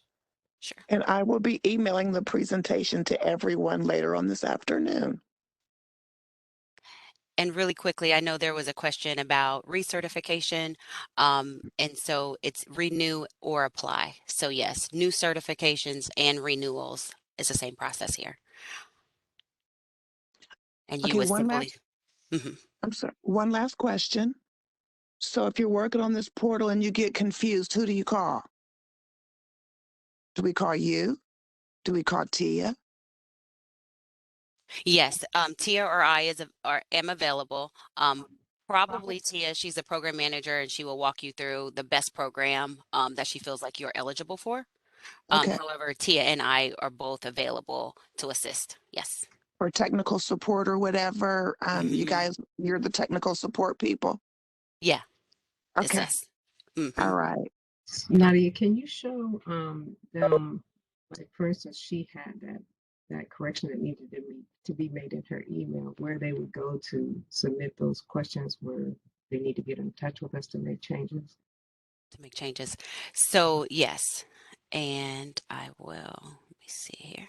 Sure. And I will be emailing the presentation to everyone later on this afternoon. And really quickly, I know there was a question about recertification. And so it's renew or apply. So yes, new certifications and renewals is the same process here. And you Okay, would one simply, last, Mhm. I'm sorry, one last question. So if you're working on this portal and you get confused, who do you call? Do we call you? Do we call Tia? Yes, Tia or I am available. Probably Tia, she's a program manager and she will walk you through the best program that she feels like you're eligible for. Okay. However, Tia and I are both available to assist. Yes. Or technical support or whatever. You Mhm. guys, you're the technical support people. Yeah, it's Okay. us. All Mhm. right. Nadia, can you show them, like for instance, she had that correction that needed to be made in her email, where they would go to submit those questions where they need to get in touch with us to make changes? To make changes. So yes, and I will, let me see here.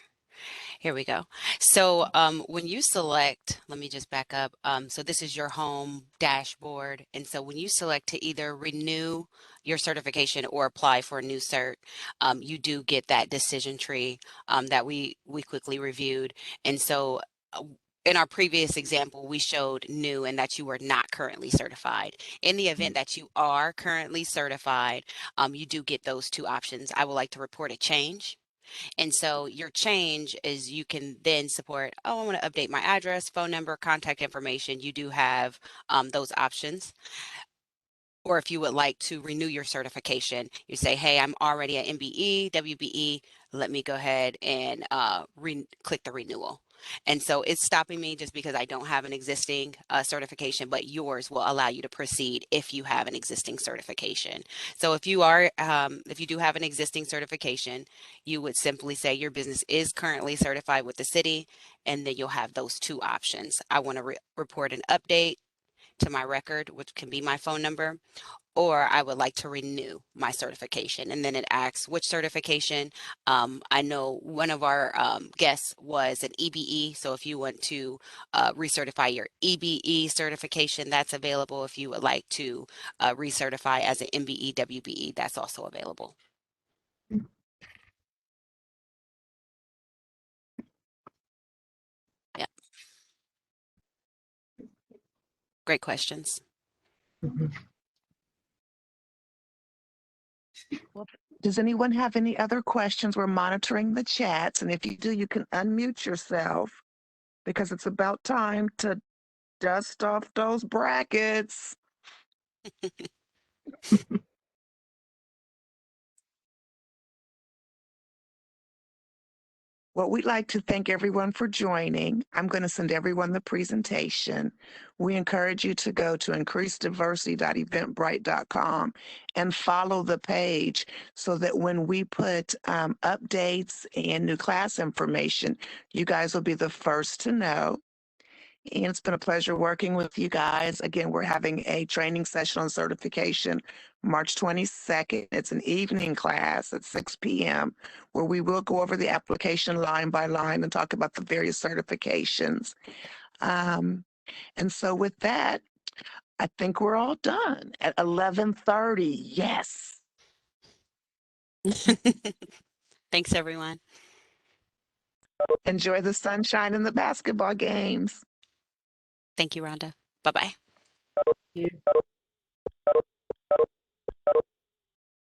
Here we go. So when you select, let me just back up. So this is your home dashboard. And so when you select to either renew your certification or apply for a new cert, you do get that decision tree that we quickly reviewed. And so in our previous example, we showed new and that you were not currently certified. In the event that you are currently certified, you do get those two options. I would like to report a change. And so your change is you can then support, oh, I want to update my address, phone number, contact information. You do have those options. Or if you would like to renew your certification, you say, hey, I'm already at MBE, WBE. Let me go ahead and click the renewal. And so it's stopping me just because I don't have an existing certification, but yours will allow you to proceed if you have an existing certification. So if you do have an existing certification, you would simply say your business is currently certified with the city, and then you'll have those two options. I want to report an update to my record, which can be my phone number, or I would like to renew my certification. And then it asks which certification. I know one of our guests was an EBE. So if you want to recertify your EBE certification, that's available. If you would like to recertify as an MBE, WBE, that's also available. Yeah. Great questions. Mhm. Does anyone have any other questions? We're monitoring the chats. And if you do, you can unmute yourself because it's about time to dust off those brackets. Well, we'd like to thank everyone for joining. I'm going to send everyone the presentation. We encourage you to go to increasediversity.eventbrite.com and follow the page so that when we put updates and new class information, you guys will be the first to know. And it's been a pleasure working with you guys. Again, we're having a training session on certification March 22nd. It's an evening class at 6 p.m. where we will go over the application line by line and talk about the various certifications. And so with that, I think we're all done at 11:30. Yes. Thanks, everyone. Enjoy the sunshine and the basketball games. Thank you, Rhonda. Bye-bye. You.